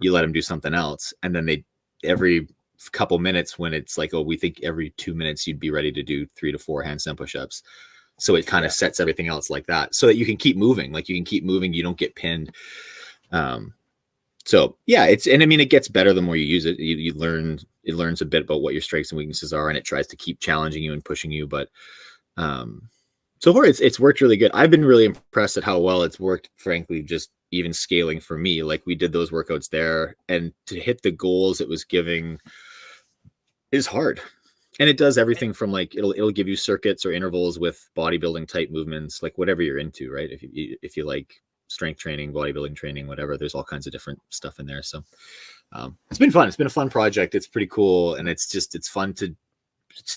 you let them do something else. And then every couple minutes, when it's like, oh, we think every 2 minutes you'd be ready to do 3 to 4 handstand pushups. So it kind of sets everything else like that, so that you can keep moving. Like, you can keep moving. You don't get pinned. So yeah, it gets better the more you use it. It learns a bit about what your strengths and weaknesses are, and it tries to keep challenging you and pushing you. But so far it's worked really good. I've been really impressed at how well it's worked, frankly, just even scaling for me. Like, we did those workouts there, and to hit the goals it was giving is hard. And it does everything from like, it'll give you circuits or intervals with bodybuilding type movements, like whatever you're into, right? If you like strength training, bodybuilding training, whatever, there's all kinds of different stuff in there. So it's been fun. It's been a fun project. It's pretty cool. And it's fun to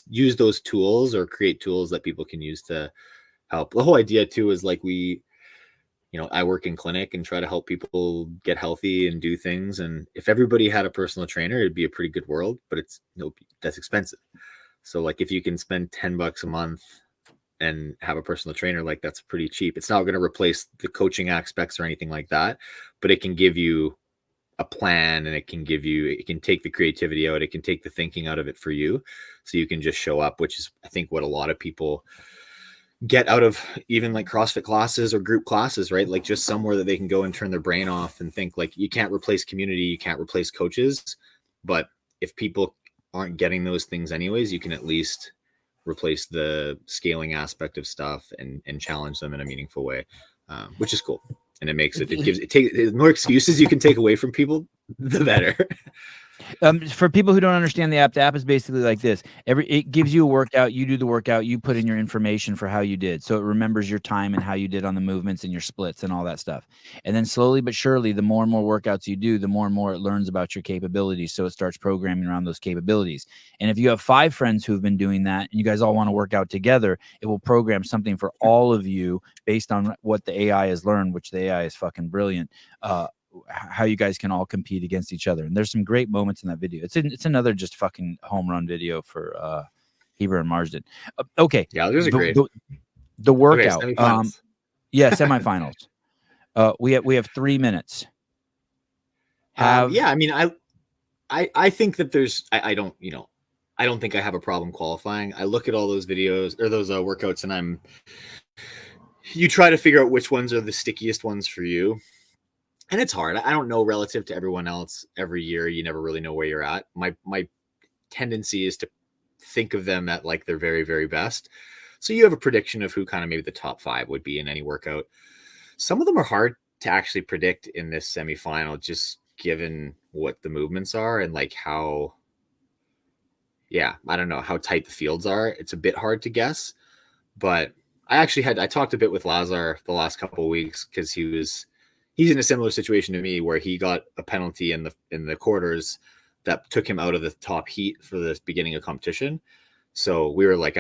use those tools or create tools that people can use to help. The whole idea too is like, we I work in clinic and try to help people get healthy and do things. And if everybody had a personal trainer, it'd be a pretty good world, but that's expensive. So like if you can spend $10 a month and have a personal trainer, like that's pretty cheap. It's not going to replace the coaching aspects or anything like that, but it can give you a plan, and it can take the creativity out. It can take the thinking out of it for you. So you can just show up, which is, I think, what a lot of people get out of even like CrossFit classes or group classes, right? Like just somewhere that they can go and turn their brain off and think. Like, you can't replace community, you can't replace coaches, but if people aren't getting those things anyways, you can at least replace the scaling aspect of stuff and challenge them in a meaningful way, which is cool. And it makes the more excuses you can take away from people, the better. For people who don't understand the app is basically like this. It gives you a workout, you do the workout, you put in your information for how you did. So it remembers your time and how you did on the movements and your splits and all that stuff. And then slowly but surely, the more and more workouts you do, the more and more it learns about your capabilities. So it starts programming around those capabilities. And if you have 5 friends who've been doing that and you guys all want to work out together, it will program something for all of you based on what the AI has learned, which the AI is fucking brilliant. How you guys can all compete against each other. And there's some great moments in that video. It's another just fucking home run video for Heber and Marsden. Okay. Yeah, those are great. The workout. Okay, semifinals. Yeah, semifinals. We have 3 minutes. I mean, I think that I don't think I have a problem qualifying. I look at all those videos or those workouts, and you try to figure out which ones are the stickiest ones for you. And it's hard. I don't know relative to everyone else. Every year, you never really know where you're at. My tendency is to think of them at like their very, very best. So you have a prediction of who kind of maybe the top 5 would be in any workout. Some of them are hard to actually predict in this semifinal, just given what the movements are and like I don't know how tight the fields are. It's a bit hard to guess, but I talked a bit with Lazar the last couple of weeks because he's in a similar situation to me where he got a penalty in the quarters that took him out of the top heat for the beginning of competition. So we were like,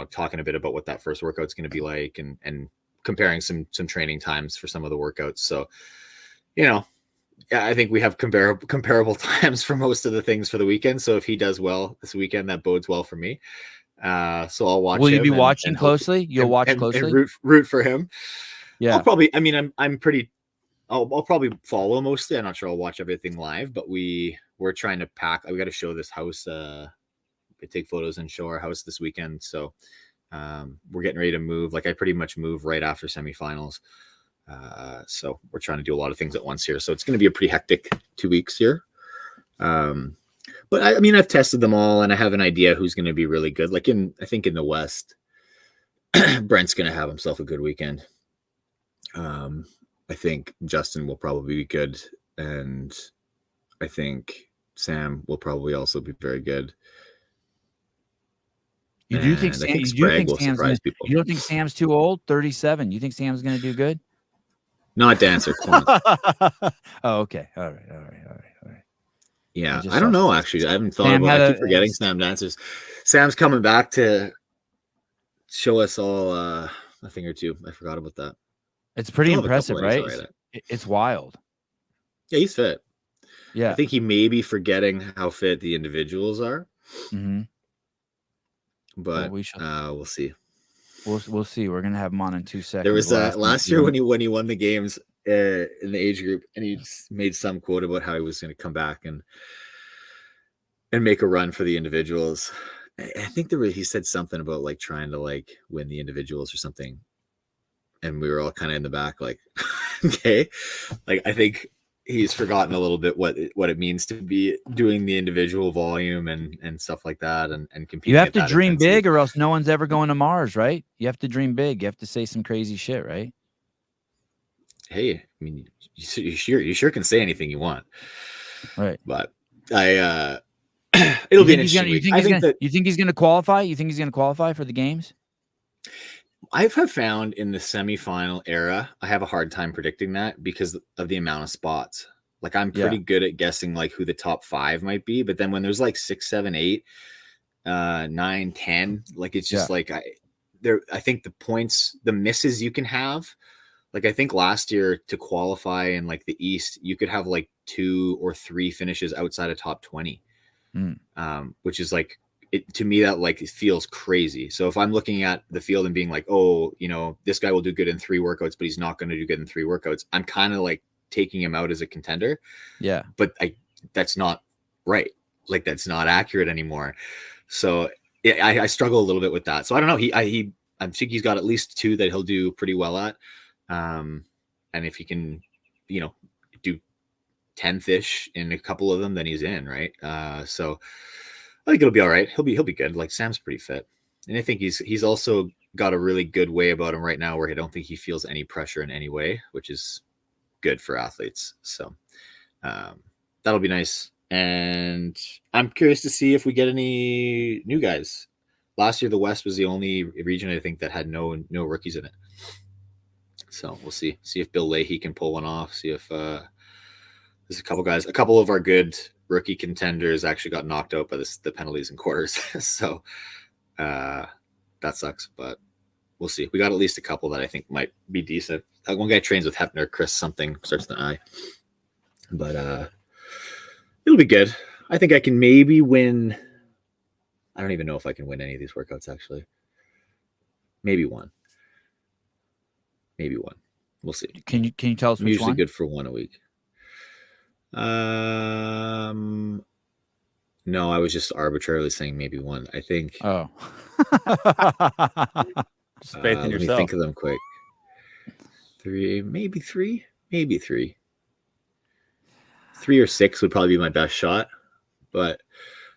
talking a bit about what that first workout's going to be like and comparing some training times for some of the workouts. So, I think we have comparable times for most of the things for the weekend. So if he does well this weekend, that bodes well for me. So I'll watch. Will you be watching closely? You'll watch closely and root for him. Yeah. I'll probably, I'm pretty, I'll probably follow mostly. I'm not sure I'll watch everything live, but we're trying to pack. We got to show this house. We take photos and show our house this weekend. So we're getting ready to move. Like I pretty much move right after semifinals. So we're trying to do a lot of things at once here. So it's going to be a pretty hectic 2 weeks here. But I've tested them all and I have an idea who's going to be really good. Like I think in the West, Brent's going to have himself a good weekend. I think Justin will probably be good, and I think Sam will probably also be very good. You do think Sam's people. You don't think Sam's too old? 37. You think Sam's going to do good? Not dancer. Oh, okay. All right. Yeah, I don't know. Actually, I haven't thought about it. I keep forgetting Sam dancers. Sam's coming back to show us all a thing or two. I forgot about that. It's pretty impressive, right? It's wild. Yeah, he's fit. Yeah. I think he may be forgetting how fit the individuals are. Mm-hmm. But we'll see. We'll see. We're gonna have him on in 2 seconds. There was last year when he won the games in the age group, and he made some quote about how he was going to come back and make a run for the individuals. I think he said something about like trying to like win the individuals or something. And we were all kind of in the back, like, okay, like I think he's forgotten a little bit what it means to be doing the individual volume and stuff like that, and competing. You have to dream big, or else no one's ever going to Mars, right? You have to dream big. You have to say some crazy shit, right? Hey, I mean, you sure can say anything you want, right? But it'll be an interesting week. You think he's going to qualify? You think he's going to qualify for the games? I have found in the semifinal era, I have a hard time predicting that because of the amount of spots. Like I'm pretty good at guessing like who the top 5 might be, but then when there's like 6, 7, 8, 9, 10, like it's just like I think the points, the misses you can have Like I think last year to qualify in like the East, you could have like 2 or 3 finishes outside of top 20, which is like, it to me that like it feels crazy. So if I'm looking at the field and being like, oh, you know, this guy will do good in 3 workouts, but he's not going to do good in 3 workouts, I'm kind of like taking him out as a contender. Yeah, but that's not right. Like that's not accurate anymore. So I struggle a little bit with that. So I don't know. I think he's got at least 2 that he'll do pretty well at. And if he can, you know, do 10 fish in a couple of them, then he's in, right? So I think it'll be all right. He'll be good. Like Sam's pretty fit. And I think he's also got a really good way about him right now where I don't think he feels any pressure in any way, which is good for athletes. So that'll be nice. And I'm curious to see if we get any new guys. Last year, the West was the only region I think that had no rookies in it. So we'll see if Bill Leahy can pull one off. See if there's a couple of our good rookie contenders actually got knocked out by the penalties and quarters. So that sucks, but we'll see. We got at least a couple that I think might be decent. One guy trains with Hefner, Chris something, starts with an I. But it'll be good. I think I can maybe win. I don't even know if I can win any of these workouts, actually. Maybe one. We'll see. Can you tell us I'm which usually one? good for 1 a week. No, I was just arbitrarily saying maybe 1. I think. Oh. Just faith in let yourself. me think of them quick. 3, maybe 3. 3 or 6 would probably be my best shot, but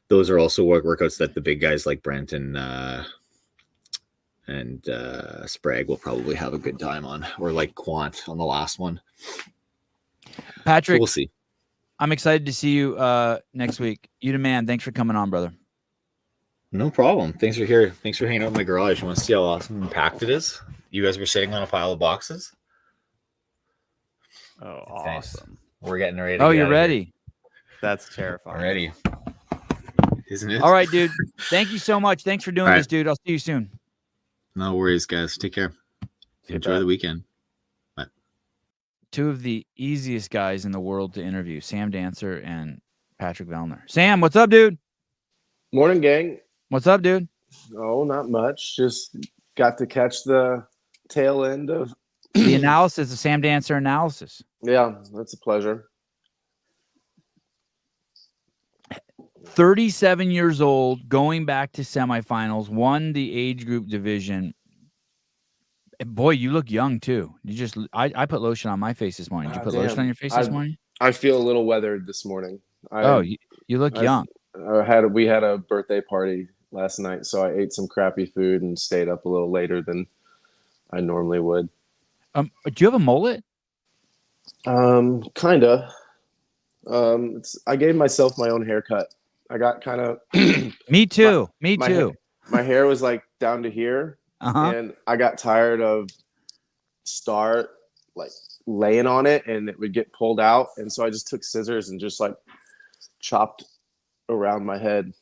those are also workouts that the big guys like Brent and Sprague will probably have a good time on, or like Quant on the last one. Patrick, so we'll see. I'm excited to see you next week. You the man. Thanks for coming on, brother. No problem. Thanks for here. Thanks for hanging out in my garage. You want to see how awesome and packed it is? You guys were sitting on a pile of boxes. Oh, Nice. awesome. We're getting ready. Oh, you're ready. That's terrifying. We're ready. Isn't it? All right, dude. Thank you so much. Thanks for doing this, dude. I'll see you soon. No worries, guys. Take care. Enjoy the weekend. Bye. 2 of the easiest guys in the world to interview, Sam Dancer and Patrick Vellner. Sam, what's up, dude? Morning, gang. What's up, dude? Oh, not much. Just got to catch the tail end of the analysis, the Sam Dancer analysis. Yeah, that's a pleasure. 37 years old, going back to semifinals, won the age group division. Boy, you look young too. I put lotion on my face this morning. Did you put lotion on your face this morning? I feel a little weathered this morning. You look young. We had a birthday party last night, so I ate some crappy food and stayed up a little later than I normally would. Do you have a mullet? Kinda. I gave myself my own haircut. I got kind of. Me too. My hair was like down to here, and I got tired of laying on it, and it would get pulled out, and so I just took scissors and just like chopped around my head.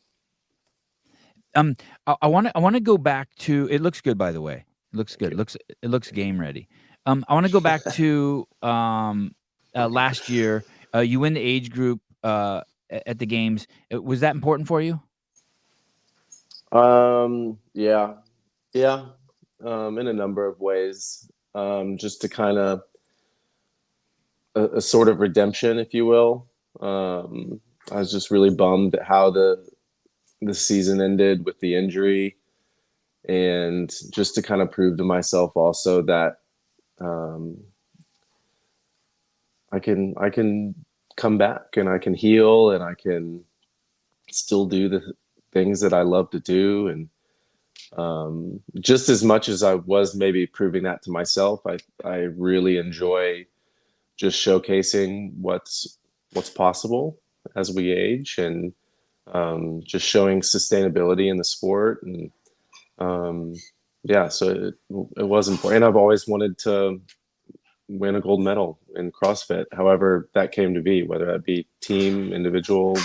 I want to go back to. It looks good, by the way. It looks good. It looks game ready. I want to go back to last year. You win the age group at the games. Was that important for you? Yeah. In a number of ways. Just to kind of a sort of redemption, if you will. I was just really bummed at how the season ended with the injury, and just to kind of prove to myself also that I can come back and I can heal and I can still do the things that I love to do. And just as much as I was maybe proving that to myself, I really enjoy just showcasing what's possible as we age, and just showing sustainability in the sport. And so it was important. And I've always wanted to win a gold medal in CrossFit, however that came to be, whether that be team, individual,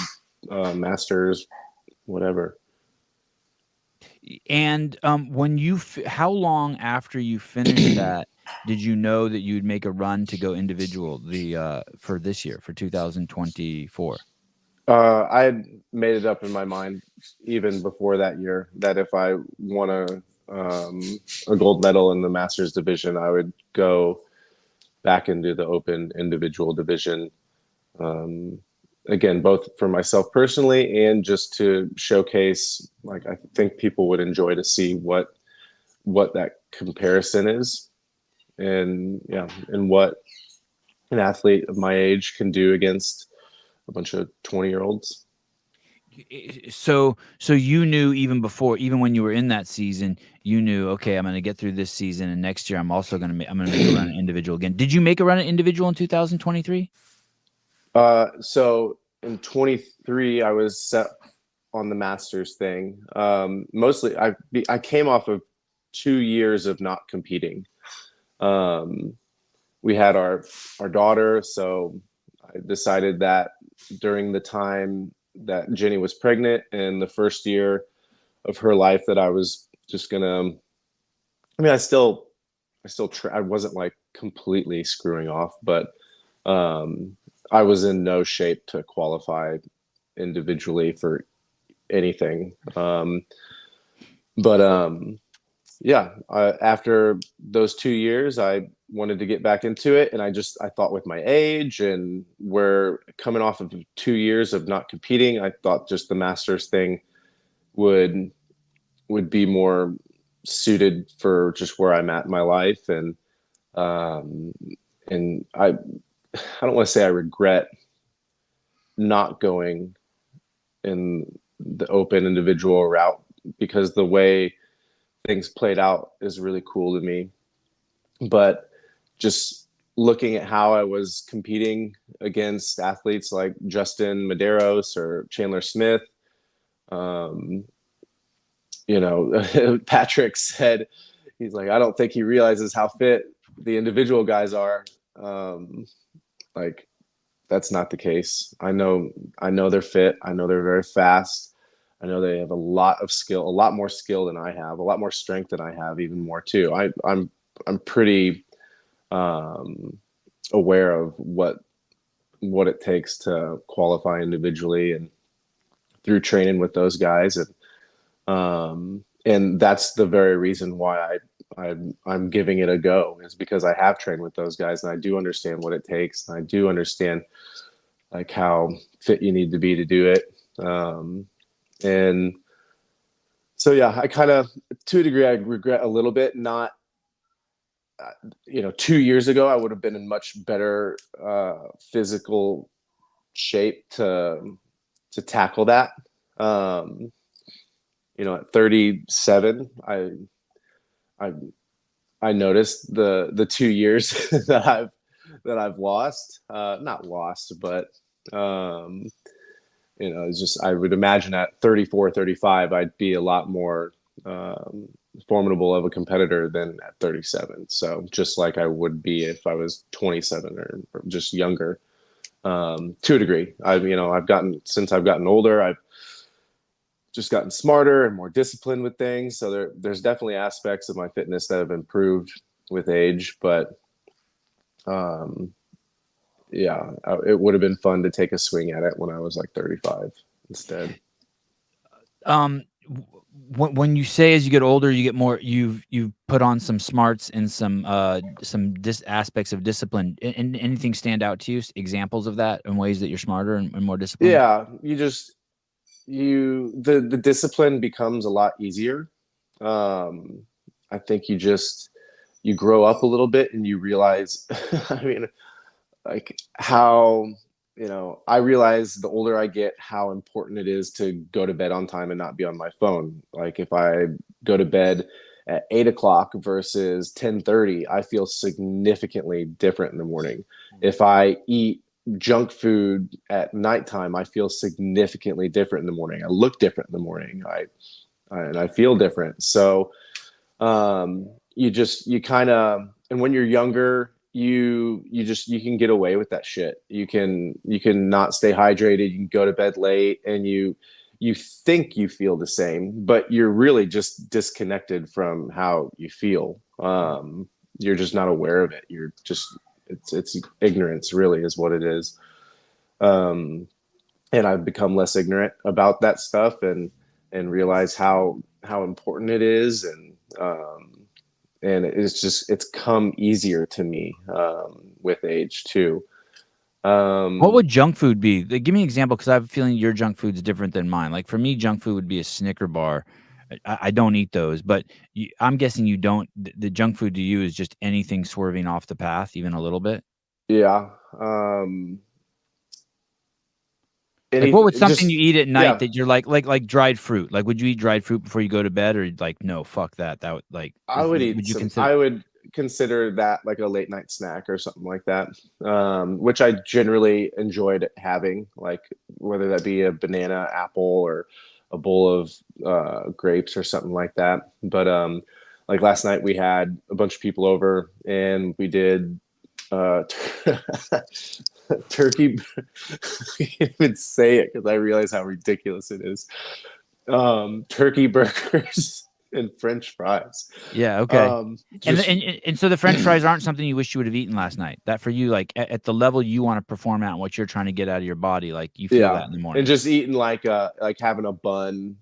masters, whatever. And when you how long after you finished that did you know that you'd make a run to go individual for this year, for 2024? I had made it up in my mind even before that year that if I won a gold medal in the Masters division, I would go back into the open individual division. Again, both for myself personally and just to showcase, like, I think people would enjoy to see what that comparison is, and and what an athlete of my age can do against a bunch of 20-year-olds. So you knew even when you were in that season, you knew, okay, I'm going to get through this season, and next year I'm also going to make a run at individual again. Did you make a run at individual in 2023? So in 23, I was set on the Masters thing. Mostly, I came off of 2 years of not competing. We had our daughter, so I decided that during the time that Jenny was pregnant and the first year of her life, that I was just gonna. I mean, I wasn't like completely screwing off, but I was in no shape to qualify individually for anything. After those 2 years, I wanted to get back into it, and I thought with my age and we're coming off of 2 years of not competing, I thought just the Masters thing would be more suited for just where I'm at in my life, and I don't want to say I regret not going in the open individual route, because the way things played out is really cool to me. But just looking at how I was competing against athletes like Justin Medeiros or Chandler Smith, Patrick said, he's like, I don't think he realizes how fit the individual guys are. Like, that's not the case. I know they're fit. I know they're very fast. I know they have a lot of skill, a lot more skill than I have, a lot more strength than I have, even more too. I'm pretty aware of what it takes to qualify individually, and through training with those guys, and that's the very reason why I'm giving it a go, is because I have trained with those guys, and I do understand what it takes, and I do understand like how fit you need to be to do it. And so, yeah, I kind of, to a degree, I regret a little bit not, 2 years ago, I would have been in much better physical shape to tackle that. At 37, I noticed the 2 years that I've lost, not lost, but it's just, I would imagine at 34, 35, I'd be a lot more formidable of a competitor than at 37. So just like I would be if I was 27 or just younger, to a degree. Since I've gotten older, I've just gotten smarter and more disciplined with things. So there's definitely aspects of my fitness that have improved with age, but it would have been fun to take a swing at it when I was like 35 instead. When you say as you get older, you get more, you've put on some smarts and some aspects of discipline. And anything stand out to you? Examples of that in ways that you're smarter and more disciplined? Yeah, the discipline becomes a lot easier. I think you grow up a little bit and you realize, I mean, like how, I realize the older I get, how important it is to go to bed on time and not be on my phone. Like if I go to bed at 8:00 versus 10:30, I feel significantly different in the morning. If I eat junk food at nighttime, I feel significantly different in the morning. I look different in the morning. And I feel different. So you kind of, and when you're younger, you can get away with that shit. You can not stay hydrated. You can go to bed late, and you you think you feel the same, but you're really just disconnected from how you feel. You're just not aware of it. You're just, it's ignorance really is what it is. And I've become less ignorant about that stuff and realize how important it is. And it's come easier to me, with age too. What would junk food be? Like, give me an example, because I have a feeling your junk food is different than mine. Like for me, junk food would be a Snicker bar. I don't eat those, but I'm guessing you don't. The junk food to you is just anything swerving off the path, even a little bit. Yeah. Like, what would something you eat at night yeah. that you're like dried fruit? Like, would you eat dried fruit before you go to bed, or like, no, fuck that? That would like, would you consider? I would consider that like a late night snack or something like that, which I generally enjoyed having, like whether that be a banana, apple, or a bowl of grapes or something like that. But like last night we had a bunch of people over and we did turkey. I can't even say it because I realize how ridiculous it is. Turkey burgers and French fries. Yeah. Okay. And so the French fries aren't something you wish you would have eaten last night. That for you, like at the level you want to perform at and what you're trying to get out of your body, like you feel that in the morning. And just eating like having a bun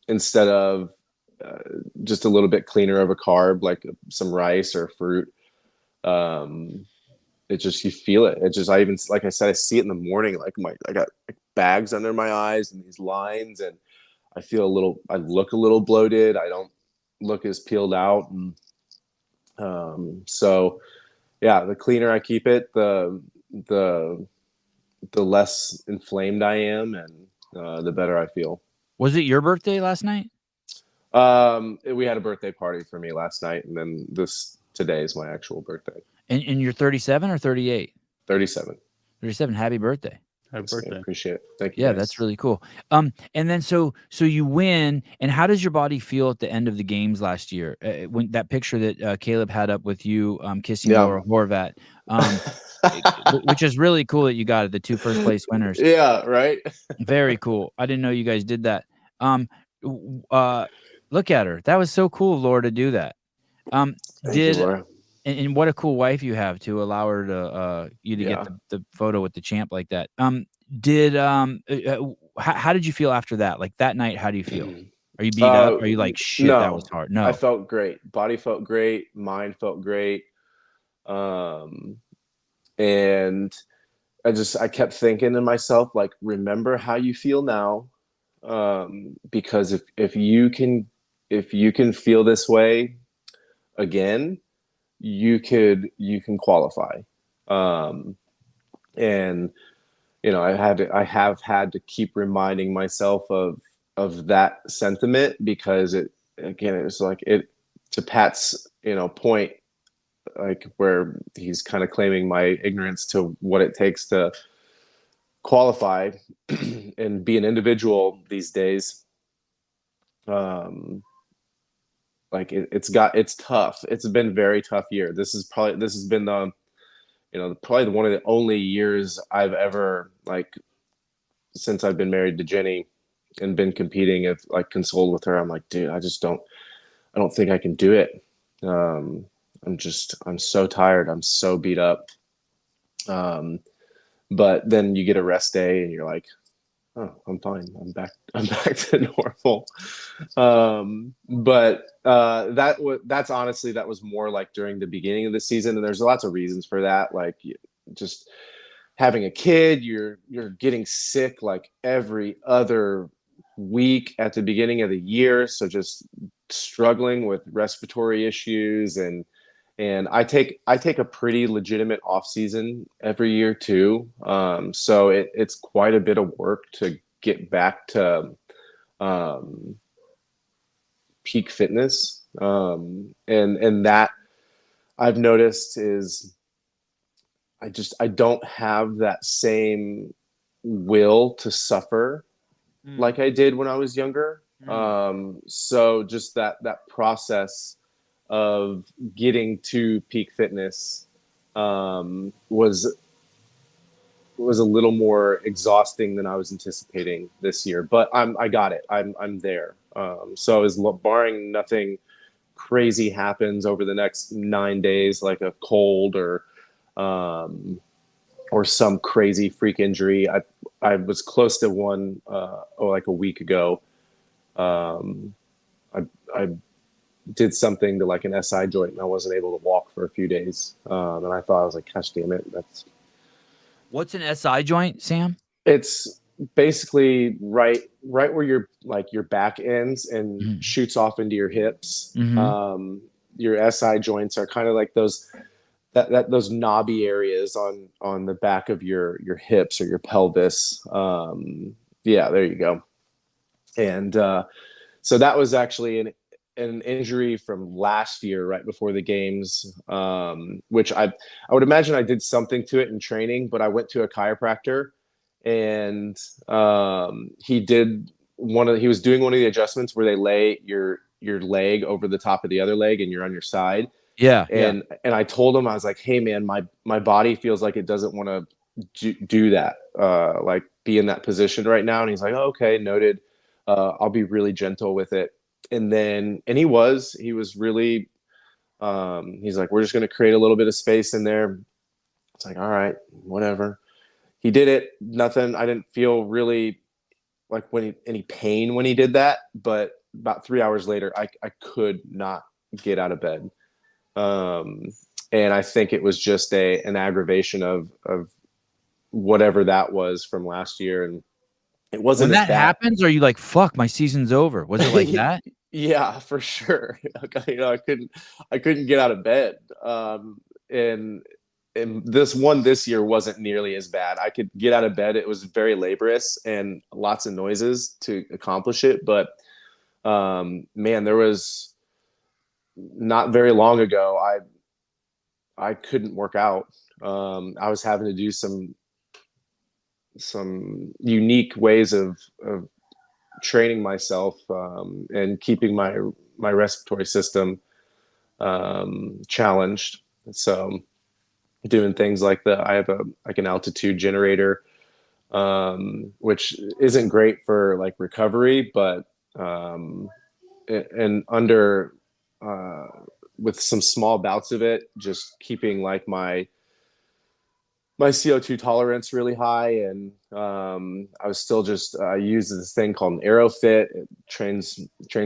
instead of just a little bit cleaner of a carb, like some rice or fruit. It just, you feel it. It just, I even, like I said, I see it in the morning. Like I got like bags under my eyes and these lines, and I look a little bloated. I don't look as peeled out. And so yeah, the cleaner I keep it, the less inflamed I am, and the better I feel. Was it your birthday last night? We had a birthday party for me last night, and then today is my actual birthday. And you're 37 or 38? 37. 37. Happy birthday. Happy birthday. I appreciate it. Thank you. Yeah, guys. that's really cool. And then so you win, and how does your body feel at the end of the games last year? When that picture that Caleb had up with you kissing Laura Horvat, which is really cool that you got it, the 2 first place winners. Yeah, right. Very cool. I didn't know you guys did that. Look at her. That was so cool of Laura to do that. Thank you, Laura. And what a cool wife you have to allow her to get the photo with the champ like that. How did you feel after that? Like that night, how do you feel? Are you beat up? Are you like, shit, no, that was hard? No, I felt great. Body felt great. Mind felt great. And I kept thinking to myself, like, remember how you feel now. Because if you can feel this way again, you can qualify. And I have had to keep reminding myself of that sentiment, because it's like to Pat's point, like where he's kind of claiming my ignorance to what it takes to qualify and be an individual these days. Like it's tough. It's been a very tough year. This has been the probably one of the only years I've ever, like, since I've been married to Jenny and been competing, if like consoled with her, I'm like, dude, I don't think I can do it. I'm so tired. I'm so beat up. But then you get a rest day and you're like, oh, I'm fine. I'm back to normal. But that's honestly, that was more like during the beginning of the season. And there's lots of reasons for that. Like just having a kid, you're getting sick like every other week at the beginning of the year. So just struggling with respiratory issues, and I take a pretty legitimate off season every year too. So it's quite a bit of work to get back to peak fitness. And that I've noticed is I don't have that same will to suffer like I did when I was younger. So just that process of getting to peak fitness was was a little more exhausting than I was anticipating this year, but I got it. I'm there. So as barring nothing crazy happens over the next 9 days, like a cold or some crazy freak injury. I was close to one like a week ago. I did something to like an SI joint and I wasn't able to walk for a few days. And I thought, I was like, gosh damn it. What's an SI joint, Sam? It's basically right where your back ends and shoots off into your hips. Your SI joints are kind of like those knobby areas on the back of your hips or your pelvis. Yeah, there you go. And so that was actually an injury from last year, right before the games, which I would imagine I did something to it in training, but I went to a chiropractor and he was doing one of the adjustments where they lay your leg over the top of the other leg and you're on your side. Yeah. And I told him, I was like, hey man, my body feels like it doesn't want to do that, like be in that position right now. And he's like, oh, okay, noted. I'll be really gentle with it. And he was really, he's like, we're just going to create a little bit of space in there. It's like, all right, whatever. He did it. Nothing. I didn't feel really like any pain when he did that. But about 3 hours later, I could not get out of bed. And I think it was just an aggravation of whatever that was from last year. And it wasn't when as that bad. happens, are you like, fuck, my season's over? Was it like that? Yeah, for sure. I couldn't get out of bed. And this year wasn't nearly as bad. I could get out of bed. It was very laborious and lots of noises to accomplish it. But man, there was not very long ago, I couldn't work out. I was having to do some unique ways of training myself and keeping my respiratory system challenged. So doing things like I have an altitude generator, which isn't great for like recovery, but and under with some small bouts of it, just keeping like my CO2 tolerance really high. And I was still just I use this thing called an AeroFit. It trains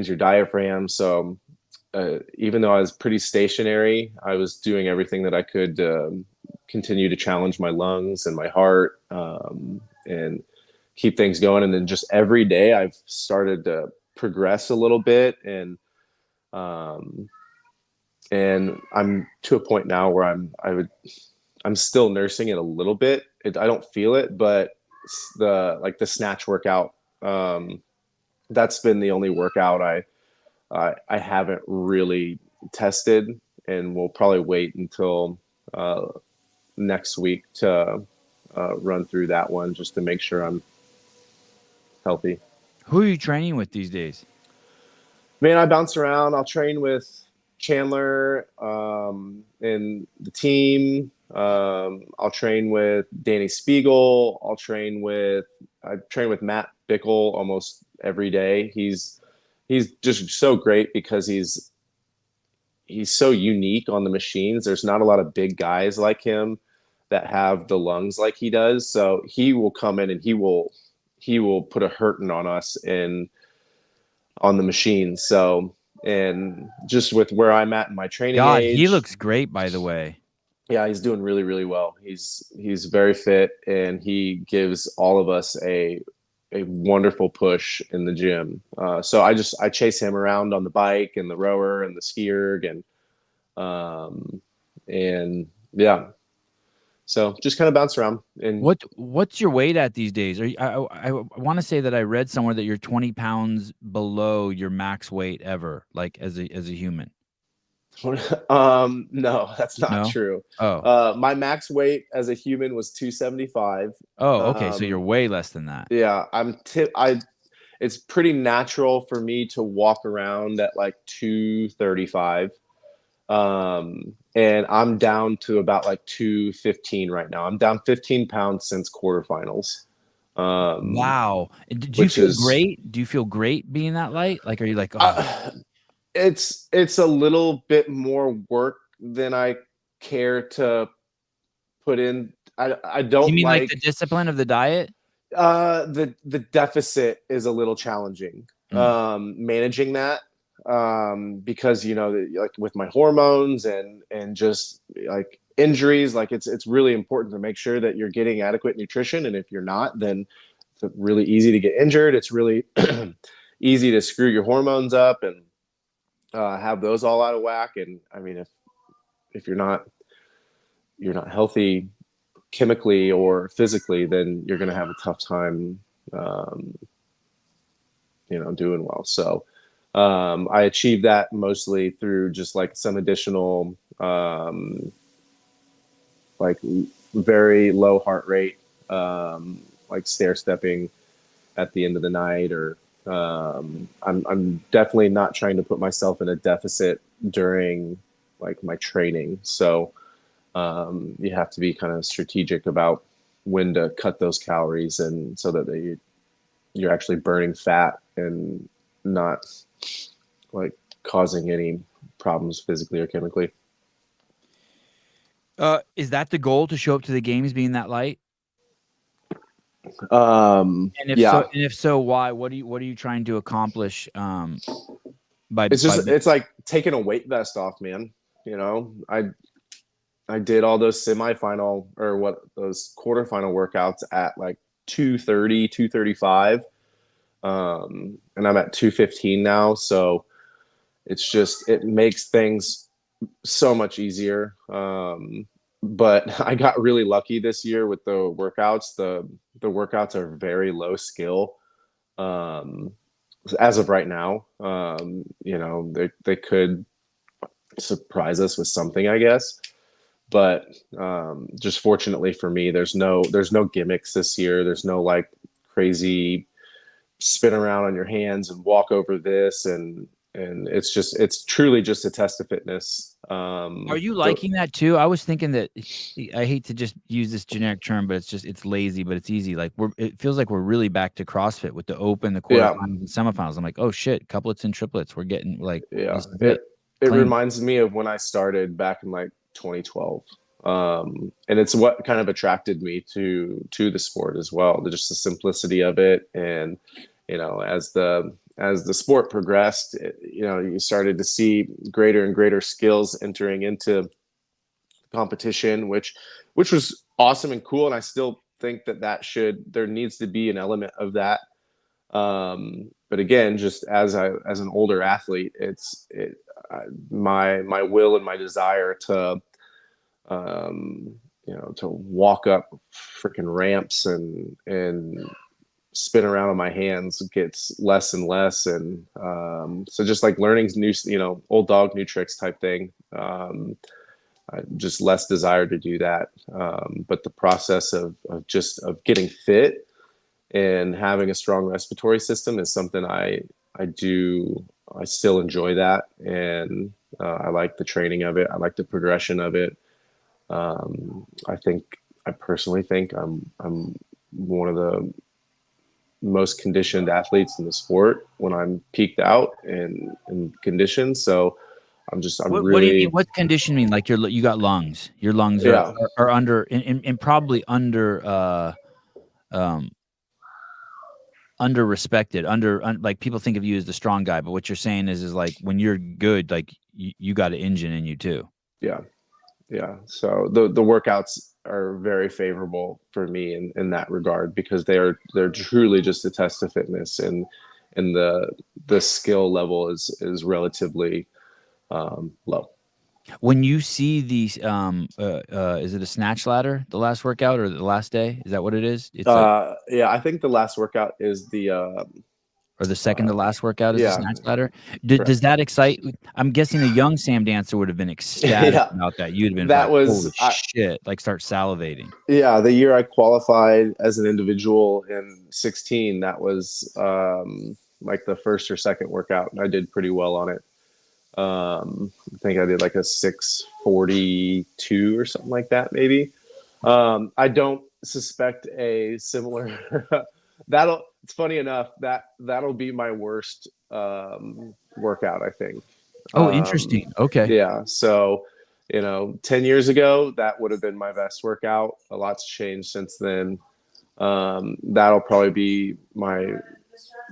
your diaphragm. So even though I was pretty stationary, I was doing everything that I could continue to challenge my lungs and my heart and keep things going. And then just every day I've started to progress a little bit. And I'm to a point now where I'm still nursing it a little bit. I don't feel it, but the snatch workout, that's been the only workout I haven't really tested, and we'll probably wait until next week to run through that one just to make sure I'm healthy. Who are you training with these days? Man, I bounce around. I'll train with Chandler and the team. I'll train with Danny Spiegel. I train with Matt Bickle almost every day. He's just so great because he's so unique on the machines. There's not a lot of big guys like him that have the lungs like he does. So he will come in and he will put a hurting on us on the machine. So, and just with where I'm at in my training age, he looks great, by the way. Yeah, he's doing really, really well. He's very fit, and he gives all of us a wonderful push in the gym. So I chase him around on the bike and the rower and the ski erg and yeah. So just kind of bounce around. And what's your weight at these days? I want to say that I read somewhere that you're 20 pounds below your max weight ever, like as a human. No, that's not true. Oh, my max weight as a human was 275. Oh, okay. So you're way less than that. Yeah, it's pretty natural for me to walk around at like 235. and I'm down to about like 215 right now. I'm down 15 pounds since quarterfinals. Wow. Do you feel great? Do you feel great being that light? Like, are you like, oh. It's a little bit more work than I care to put in. I don't. You mean like the discipline of the diet? The deficit is a little challenging. Managing that, because like with my hormones and just like injuries, like it's really important to make sure that you're getting adequate nutrition, and if you're not, then it's really easy to get injured. It's really easy to screw your hormones up and have those all out of whack. And I mean, if you're not healthy chemically or physically, then you're going to have a tough time, doing well. So I achieved that mostly through just like some additional, like very low heart rate, like stair stepping at the end of the night, or I'm definitely not trying to put myself in a deficit during like my training. So you have to be kind of strategic about when to cut those calories, and so that you're actually burning fat and not like causing any problems physically or chemically. Is that the goal, to show up to the games being that light? And if so, why? What are you trying to accomplish? It's like taking a weight vest off, man. I did all those semifinal or those quarterfinal workouts at like 230, 235. And I'm at 215 now. So it makes things so much easier. But I got really lucky this year with the workouts. The workouts are very low skill. As of right now, they could surprise us with something, I guess. But just fortunately for me, there's no gimmicks this year. There's no like crazy spin around on your hands and walk over this, and it's truly just a test of fitness. Are you liking that too? I was thinking that, I hate to just use this generic term, but it's lazy, but it's easy. Like it feels like we're really back to CrossFit with the open, the quarterfinals, and semifinals. I'm like, oh shit, couplets and triplets. We're getting like, it reminds me of when I started back in like 2012. And it's what kind of attracted me to the sport as well. Just the simplicity of it. And, as the sport progressed, you started to see greater and greater skills entering into competition, which was awesome and cool. And I still think there needs to be an element of that. But again, just as an older athlete, my will and my desire to to walk up freaking ramps and spin around on my hands gets less and less. And so just like learning new, old dog, new tricks type thing. Just less desire to do that. But the process of getting fit and having a strong respiratory system is something I still enjoy that. And I like the training of it. I like the progression of it. I personally think I'm one of the most conditioned athletes in the sport when I'm peaked out and conditioned. So what do you mean? What's condition mean? Like you got lungs. Your lungs are under and probably under under respected, like people think of you as the strong guy, but what you're saying is like when you're good, like you got an engine in you too. Yeah. So the workouts are very favorable for me in that regard, because they're truly just a test of fitness, and the skill level is relatively low. When you see these, is it a snatch ladder, the last workout or the last day? Is that what it is? It's I think the last workout is or the second to last workout is the snatch ladder. Does that excite? I'm guessing the young Sam Dancer would have been ecstatic about that. You'd have been holy shit, like start salivating. Yeah, the year I qualified as an individual in 16, that was like the first or second workout, and I did pretty well on it. I think I did like a 6:42 or something like that, maybe. I don't suspect a similar it's funny enough that'll be my worst workout, I think. Oh, interesting. Okay. Yeah. So, 10 years ago, that would have been my best workout. A lot's changed since then. That'll probably be my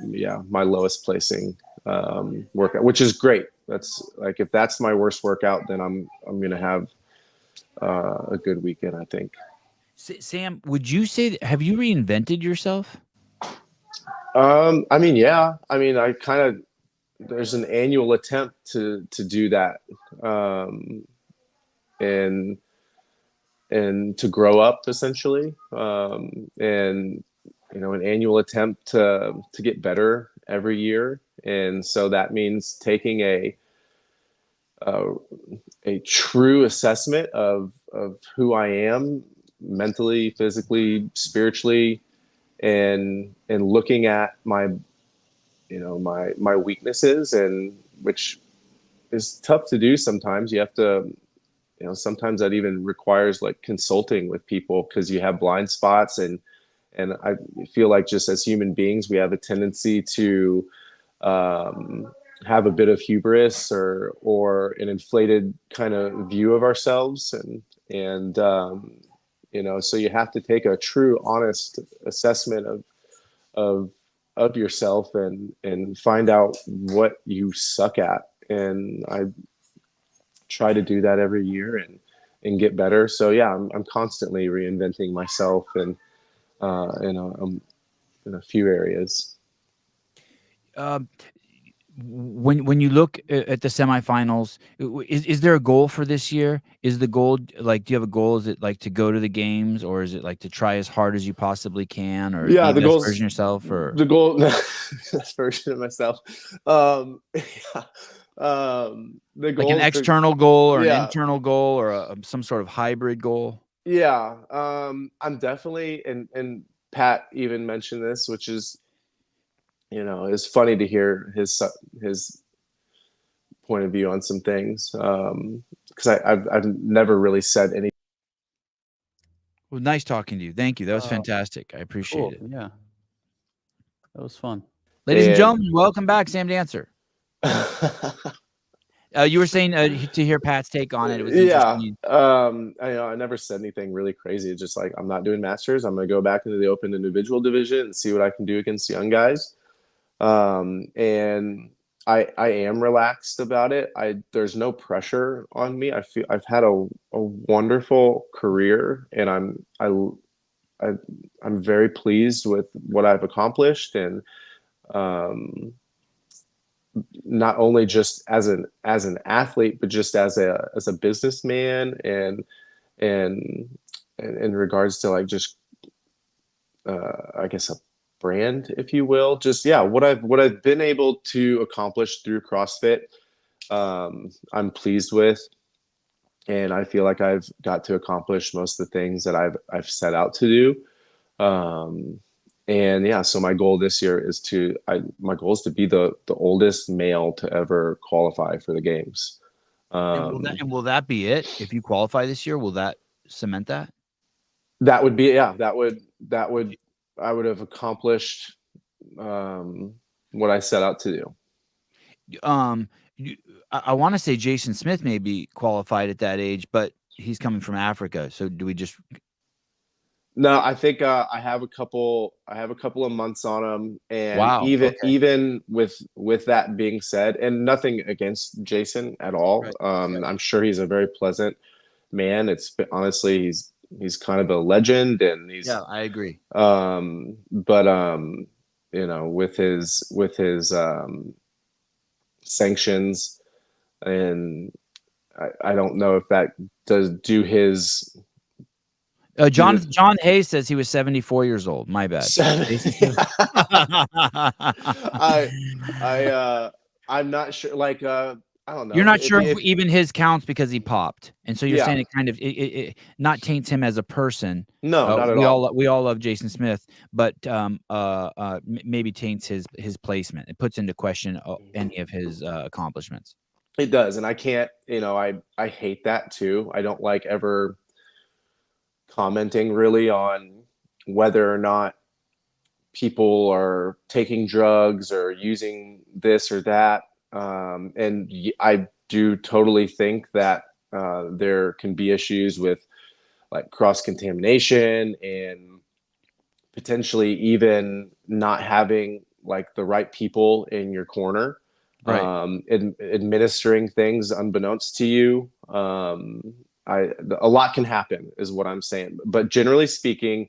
lowest placing workout, which is great. That's like, if that's my worst workout, then I'm going to have a good weekend, I think. Sam, would you say have you reinvented yourself? I mean, yeah. I mean, there's an annual attempt to do that, and to grow up, essentially, and an annual attempt to get better every year. And so that means taking a true assessment of who I am mentally, physically, spiritually, and looking at my weaknesses, and which is tough to do sometimes. You have to, sometimes that even requires like consulting with people, because you have blind spots, and I feel like just as human beings, we have a tendency to have a bit of hubris or an inflated kind of view of ourselves, and so you have to take a true, honest assessment of yourself, and find out what you suck at. And I try to do that every year, and get better. So yeah, I'm constantly reinventing myself, and in a few areas. When you look at the semifinals, is there a goal for this year? Is the goal, like, do you have a goal? Is it like to go to the games, or is it like to try as hard as you possibly can, or Yeah, be the best goal version of yourself, or the goal best version of myself. The like goal an is external goal or an yeah. internal goal, or some sort of hybrid goal? Yeah, I'm definitely, and Pat even mentioned this, which is, it's funny to hear his point of view on some things, because I've never really said any. Well, nice talking to you. Thank you. That was fantastic. I appreciate Cool. it. Yeah. That was fun. Ladies and gentlemen, welcome back, Sam Dancer. You were saying to hear Pat's take on it. It was interesting. I never said anything really crazy. It's just like, I'm not doing masters. I'm going to go back into the open individual division and see what I can do against young guys. And I am relaxed about it. There's no pressure on me. I feel I've had a wonderful career, and I'm very pleased with what I've accomplished, and not only just as an athlete, but just as a businessman, and in regards to like just I guess a brand, if you will. Just what I've been able to accomplish through CrossFit, I'm pleased with, and I feel like I've got to accomplish most of the things that I've set out to do. And yeah, so my goal this year is to be the oldest male to ever qualify for the games. And will that be it? If you qualify this year, will that cement that? That would be, that would I would have accomplished what I set out to do. I want to say Jason Smith may be qualified at that age, but he's coming from Africa. So do we just? No, I think I have a couple of months on him, and wow, even with that being said, and nothing against Jason at all. Right. I'm sure he's a very pleasant man. Honestly, he's kind of a legend, and I agree. But with his sanctions, and I don't know if that does do his. John Hayes says he was 74 years old. My bad. I'm not sure. Like, I don't know. You're not sure if even his counts because he popped, and so you're saying it kind of it not taints him as a person. No, not at all. We all love Jason Smith, but maybe taints his placement. It puts into question any of his accomplishments. It does. And I can't, I hate that too. I don't like ever commenting really on whether or not people are taking drugs or using this or that. And I do totally think that there can be issues with like cross-contamination and potentially even not having like the right people in your corner, right? Administering things unbeknownst to you. A lot can happen is what I'm saying. But generally speaking,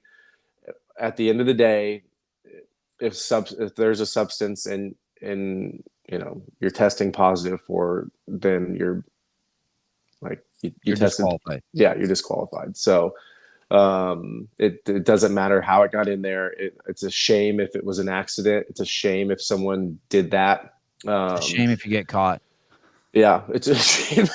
at the end of the day, if there's a substance and you're testing positive for, then you're like you're tested, disqualified. Yeah, you're disqualified. So it doesn't matter how it got in there. It's a shame if it was an accident. It's a shame if someone did that. It's a shame if you get caught. Yeah, it's a shame.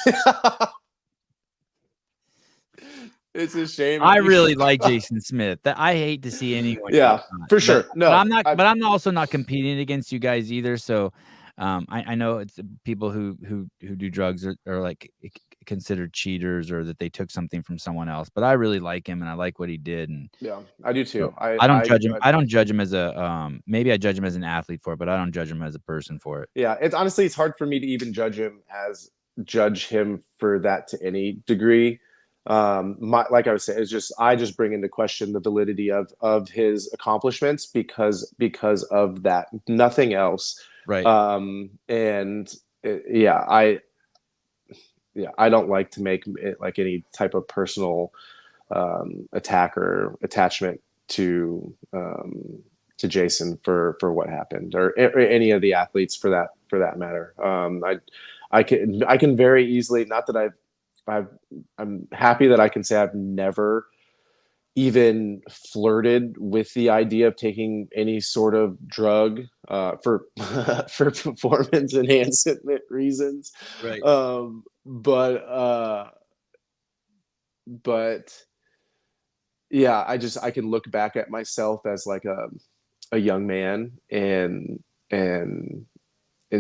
It's a shame. I really like Jason Smith. I hate to see anyone. Yeah, for sure. No, but I'm not. But I'm also not competing against you guys either. So, I know it's people who do drugs are like considered cheaters, or that they took something from someone else. But I really like him, and I like what he did. And yeah, I do too. I don't judge him. I don't judge him as a maybe I judge him as an athlete for it, but I don't judge him as a person for it. Yeah, it's hard for me to even judge him for that to any degree. Like I was saying, it's just I just bring into question the validity of his accomplishments because of that, nothing else. Right. I don't like to make it like any type of personal attack or attachment to Jason for what happened, or any of the athletes for that matter. I can very easily, not that I'm happy that I can say I've never even flirted with the idea of taking any sort of drug for performance enhancement reasons. Right. But yeah, I can look back at myself as like a young man and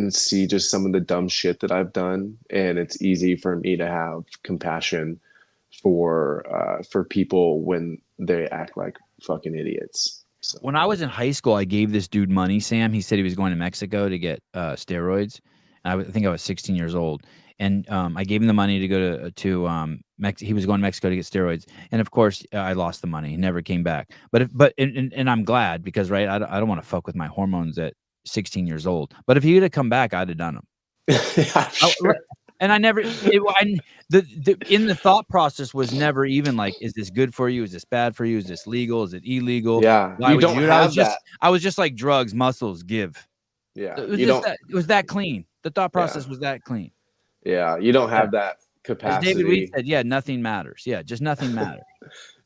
see just some of the dumb shit that I've done, and it's easy for me to have compassion for people when they act like fucking idiots. So. When I was in high school, I gave this dude money, Sam. He said he was going to Mexico to get steroids. I think I was 16 years old, and I gave him the money to go to he was going to Mexico to get steroids, and of course I lost the money. He never came back. But I'm glad, because right, I don't want to fuck with my hormones at 16 years old. But if he would have come back, I'd have done him. Yeah, sure. And I never, in the thought process was never even like, is this good for you? Is this bad for you? Is this legal? Is it illegal? Yeah, Why would you do it? I was just like, drugs, muscles, give. Yeah, it was that clean. The thought process was that clean. Yeah, you don't have that capacity. As David Reed said, yeah, nothing matters. Yeah, just nothing matters.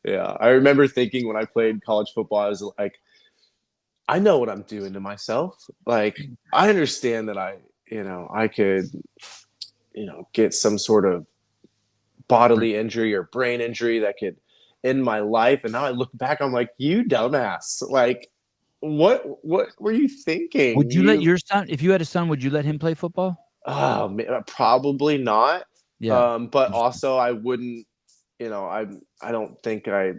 Yeah, I remember thinking when I played college football, I was like, I know what I'm doing to myself. Like, I understand that I could, get some sort of bodily injury or brain injury that could end my life. And now I look back, I'm like, you dumbass. Like, what were you thinking? Would you let your son, if you had a son, would you let him play football? Oh, man, probably not. Yeah. But also I wouldn't, I don't think I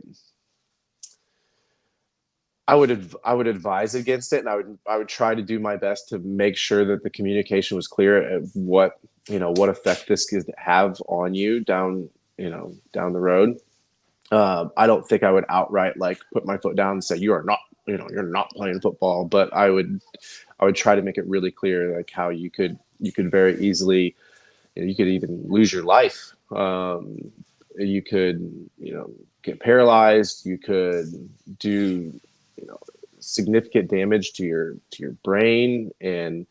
would advise against it, and I would try to do my best to make sure that the communication was clear of what effect this could have on you down the road. I don't think I would outright like put my foot down and say you're not playing football, but I would try to make it really clear like how you could very easily, you could even lose your life. You could get paralyzed. You could do significant damage to your brain, and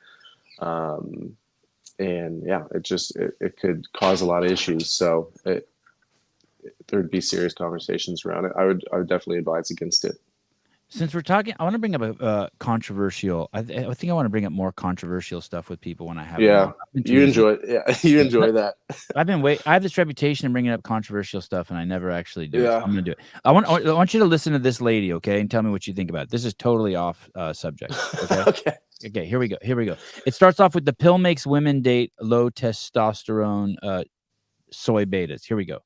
yeah, it could cause a lot of issues. So there'd be serious conversations around it. I would definitely advise against it. Since we're talking, I want to bring up a controversial. I think I want to bring up more controversial stuff with people when I have. Yeah, you enjoy that. I have this reputation of bringing up controversial stuff, and I never actually do. Yeah. So I'm gonna do it. I want you to listen to this lady, okay, and tell me what you think about it. This is totally off subject. Okay. Okay. Okay, here we go. It starts off with the pill makes women date low testosterone soy betas. Here we go.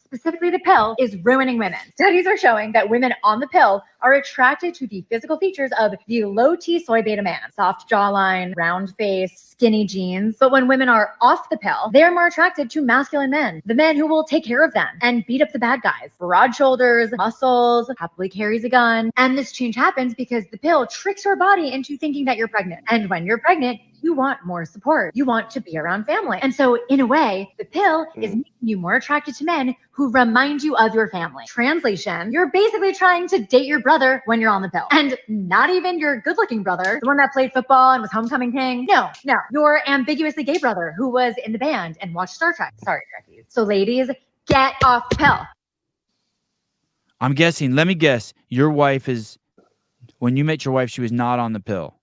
Specifically, the pill is ruining women. Studies are showing that women on the pill are attracted to the physical features of the low T soy beta man. Soft jawline, round face, skinny jeans. But when women are off the pill, they're more attracted to masculine men. The men who will take care of them and beat up the bad guys. Broad shoulders, muscles, happily carries a gun. And this change happens because the pill tricks your body into thinking that you're pregnant. And when you're pregnant, you want more support. You want to be around family. And so in a way, the pill is making you more attracted to men who remind you of your family. Translation, you're basically trying to date your brother when you're on the pill. And not even your good looking brother, the one that played football and was homecoming king. No, your ambiguously gay brother who was in the band and watched Star Trek. Sorry, Trekkies. So ladies, get off the pill. I'm guessing, let me guess, your wife is, when you met your wife, she was not on the pill.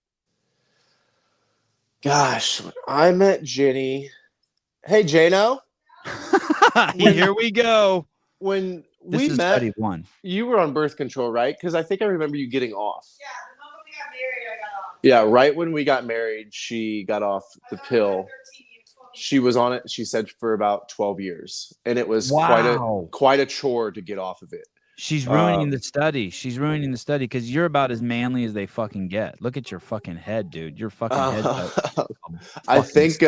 Gosh, when I met Jenny. Hey, Jano. Here we go. When This we is met, study one. you were on birth control, right? Because I think I remember you getting off. Yeah, the moment we got married, I got off. Yeah, right when we got married, she got off the pill. She was on it, she said, for about 12 years. And it was quite a chore to get off of it. She's ruining the study. She's ruining the study because you're about as manly as they fucking get. Look at your fucking head, dude. Your fucking head. I think,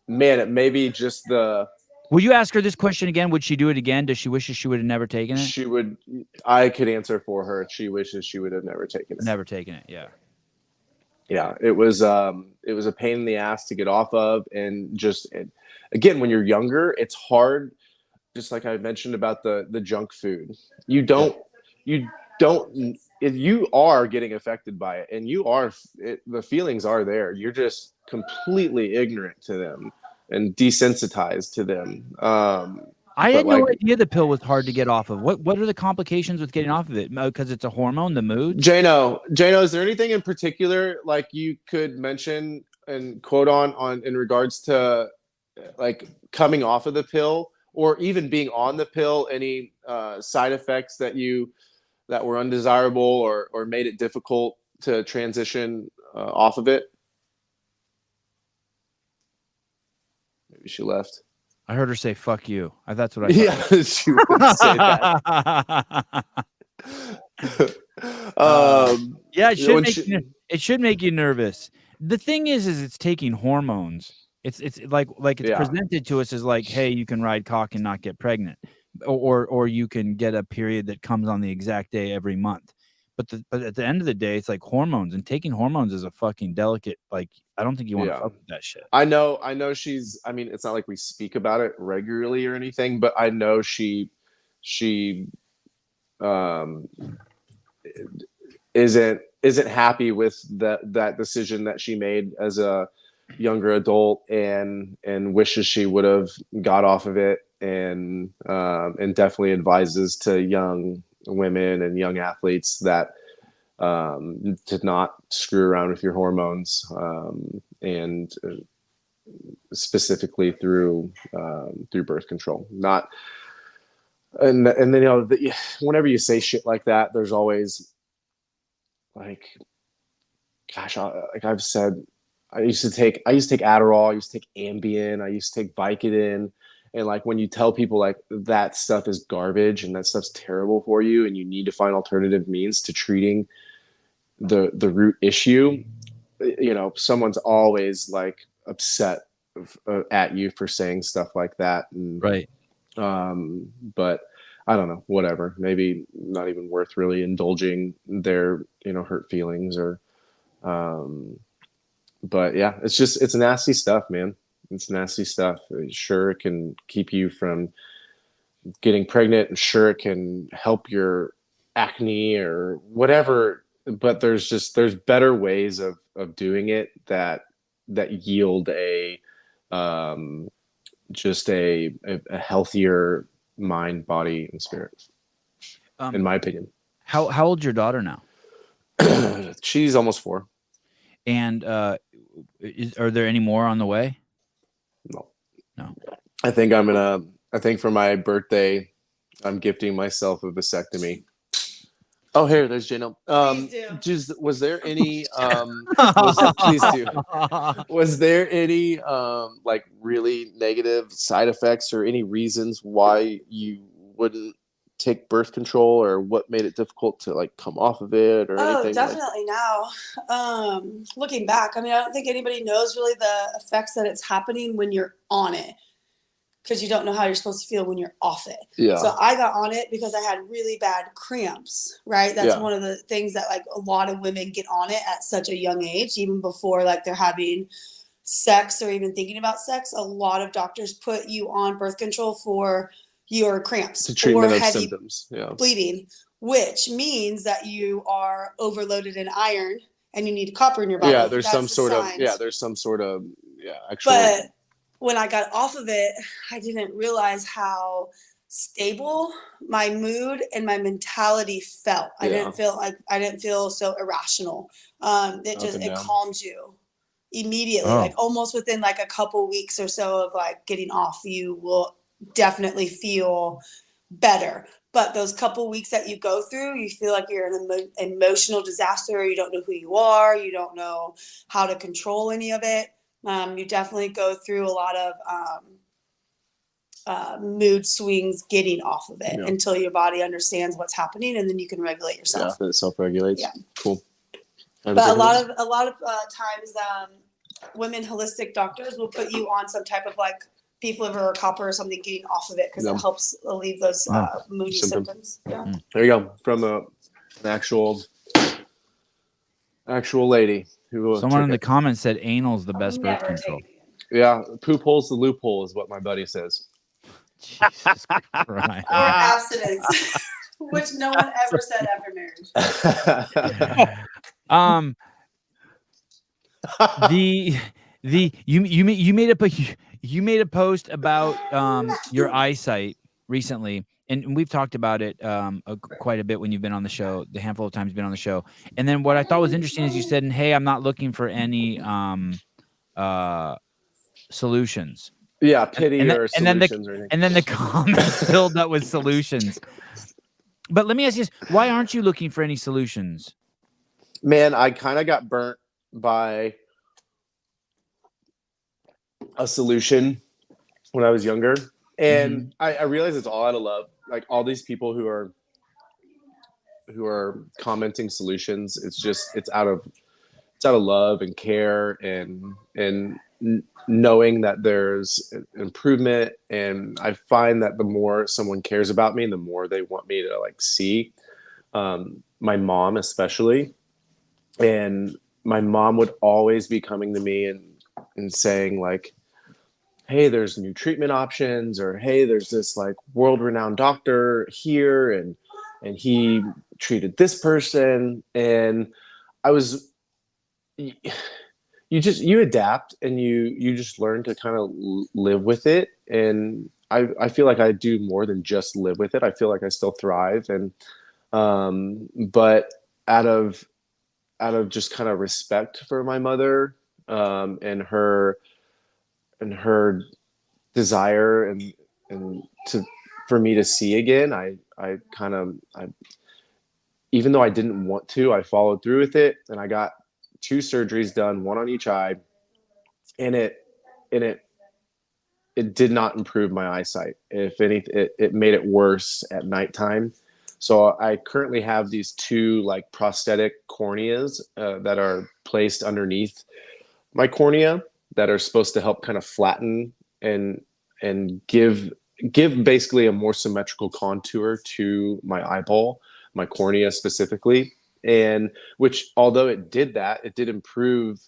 man, it may be just the. Will you ask her this question again? Would she do it again? Does she wish she would have never taken it? She would. I could answer for her. She wishes she would have never taken it. Never taken it. Yeah. Yeah, it was a pain in the ass to get off of, and again, when you're younger, it's hard. Just like I mentioned about the junk food, you don't if you are getting affected by it, and the feelings are there. You're just completely ignorant to them and desensitized to them. I had no idea the pill was hard to get off of. What are the complications with getting off of it? Because it's a hormone, the mood. Jano, is there anything in particular like you could mention and quote on in regards to like coming off of the pill? Or even being on the pill, any side effects that were undesirable or made it difficult to transition off of it? Maybe she left. I heard her say "fuck you." That's what I thought. Yeah, she would say that. Yeah, it should make you nervous. The thing is it's taking hormones. It's like it's presented to us as like, hey, you can ride cock and not get pregnant, or you can get a period that comes on the exact day every month. But at the end of the day, it's like hormones, and taking hormones is a fucking delicate. Like, I don't think you want to fuck with that shit. I know she's. I mean, it's not like we speak about it regularly or anything, but I know she isn't happy with that decision that she made as a younger adult, and wishes she would have got off of it, and definitely advises to young women and young athletes that to not screw around with your hormones, and specifically through birth control. Not and then whenever you say shit like that, there's always like, gosh, like I've said, I used to take Adderall, I used to take Ambien, I used to take Vicodin, and like when you tell people like that stuff is garbage and that stuff's terrible for you, and you need to find alternative means to treating the root issue, someone's always like upset at you for saying stuff like that, and, right? But I don't know, whatever. Maybe not even worth really indulging their hurt feelings or. But yeah, it's nasty stuff, man. It's nasty stuff. Sure, it can keep you from getting pregnant, and sure, it can help your acne or whatever. But there's better ways of doing it that yield a healthier mind, body, and spirit. In my opinion. How old's your daughter now? She's almost 4. And are there any more on the way? No. I think for my birthday, I'm gifting myself a vasectomy. Oh, here, there's Jano. Just was there any please do. Was there any like really negative side effects or any reasons why you wouldn't take birth control, or what made it difficult to like come off of it or anything? Definitely now. Looking back, I mean, I don't think anybody knows really the effects that it's happening when you're on it, because you don't know how you're supposed to feel when you're off it. Yeah. So I got on it because I had really bad cramps, right? That's one of the things that like a lot of women get on it at such a young age, even before like they're having sex or even thinking about sex. A lot of doctors put you on birth control for your cramps to treatment or of heavy symptoms, bleeding, which means that you are overloaded in iron and you need copper in your body. Yeah, there's some sort of actual. But when I got off of it, I didn't realize how stable my mood and my mentality felt. I didn't feel so irrational. It calms you immediately, like almost within like a couple weeks or so of like getting off, you will definitely feel better. But those couple weeks that you go through, you feel like you're in an emotional disaster. You don't know who you are. You don't know how to control any of it. You definitely go through a lot of mood swings getting off of it until your body understands what's happening, and then you can regulate yourself. Yeah, it self-regulates. Yeah, cool. But a lot of times, women holistic doctors will put you on some type of like beef liver or copper or something, getting off of it because it helps alleviate those moody symptoms. Yeah. There you go, from an actual lady. Someone in the comments said anal's the best birth control. Yeah, poop hole's the loophole is what my buddy says. Jesus Christ. Or abstinence, which no one ever said after marriage. You made a post about your eyesight recently, and we've talked about it quite a bit when you've been on the show, the handful of times you've been on the show. And then what I thought was interesting is you said, "Hey, I'm not looking for any solutions." Yeah, solutions or anything. And then the comments filled up with solutions. But let me ask you this: why aren't you looking for any solutions? Man, I kind of got burnt by a solution when I was younger, and I realized it's all out of love. Like all these people who are commenting solutions, it's out of love and care and knowing that there's improvement. And I find that the more someone cares about me, the more they want me to like see. My mom especially, and my mom would always be coming to me and saying like, hey, there's new treatment options, or hey, there's this like world-renowned doctor here, and he treated this person. And I was, you adapt, and you just learn to kind of live with it. And I feel like I do more than just live with it. I feel like I still thrive. And but out of just kind of respect for my mother, and her desire and for me to see again, I even though I didn't want to, I followed through with it, and I got 2 surgeries done, one on each eye, and it did not improve my eyesight. If anything, it made it worse at nighttime. So I currently have these 2 like prosthetic corneas that are placed underneath my cornea that are supposed to help kind of flatten and give basically a more symmetrical contour to my eyeball, my cornea specifically. And which, although it did improve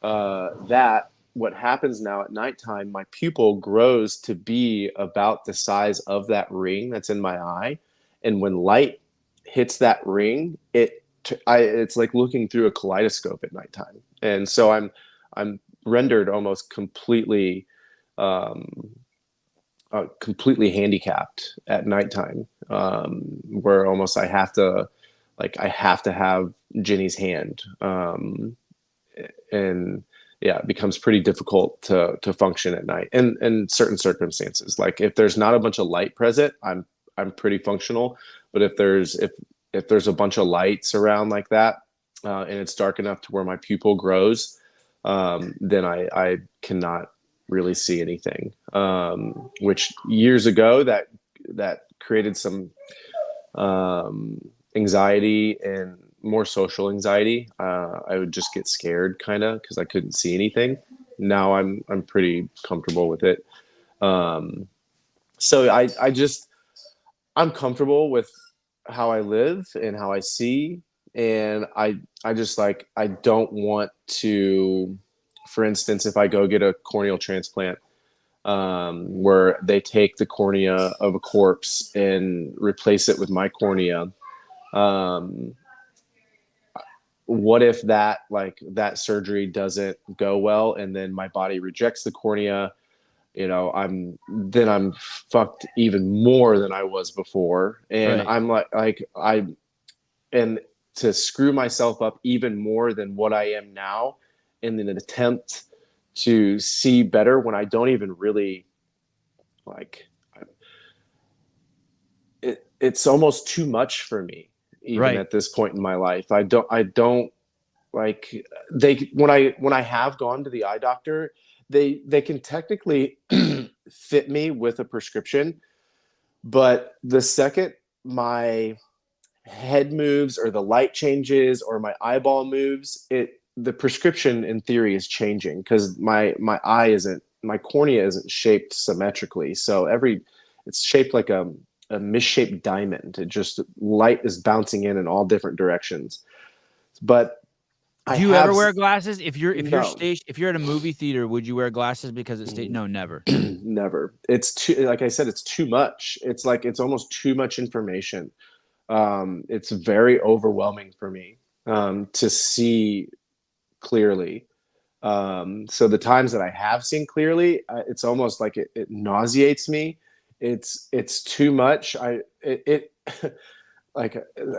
that. What happens now at nighttime, my pupil grows to be about the size of that ring that's in my eye. And when light hits that ring, it's like looking through a kaleidoscope at nighttime. And so I'm rendered almost completely handicapped at nighttime, where almost I have to have Jenny's hand, and yeah, it becomes pretty difficult to function at night. And in certain circumstances, like if there's not a bunch of light present, I'm pretty functional. But if if there's a bunch of lights around like that, and it's dark enough to where my pupil grows, then I cannot really see anything. Which years ago that created some anxiety and more social anxiety. I would just get scared kind of because I couldn't see anything. Now I'm pretty comfortable with it. So I'm comfortable with how I live and how I see. And I just like, I don't want to, for instance, if I go get a corneal transplant, where they take the cornea of a corpse and replace it with my cornea. What if that surgery doesn't go well and then my body rejects the cornea? You know, I'm fucked even more than I was before. And Right. And to screw myself up even more than what I am now in an attempt to see better when I don't even really it's almost too much for me, even Right. at this point in my life. I don't like when I have gone to the eye doctor, they can technically fit me with a prescription, but the second my head moves or the light changes or my eyeball moves, the prescription in theory is changing because my cornea isn't shaped symmetrically. So it's shaped like a misshaped diamond. It just light is bouncing in all different directions. But Do you ever wear glasses? If you're No. if you're at a movie theater, would you wear glasses because it's no, never. Never. It's too, like I said, it's too much. It's like it's almost too much information. It's very overwhelming for me to see clearly. So the times that I have seen clearly, it's almost like it nauseates me. It's too much. Like I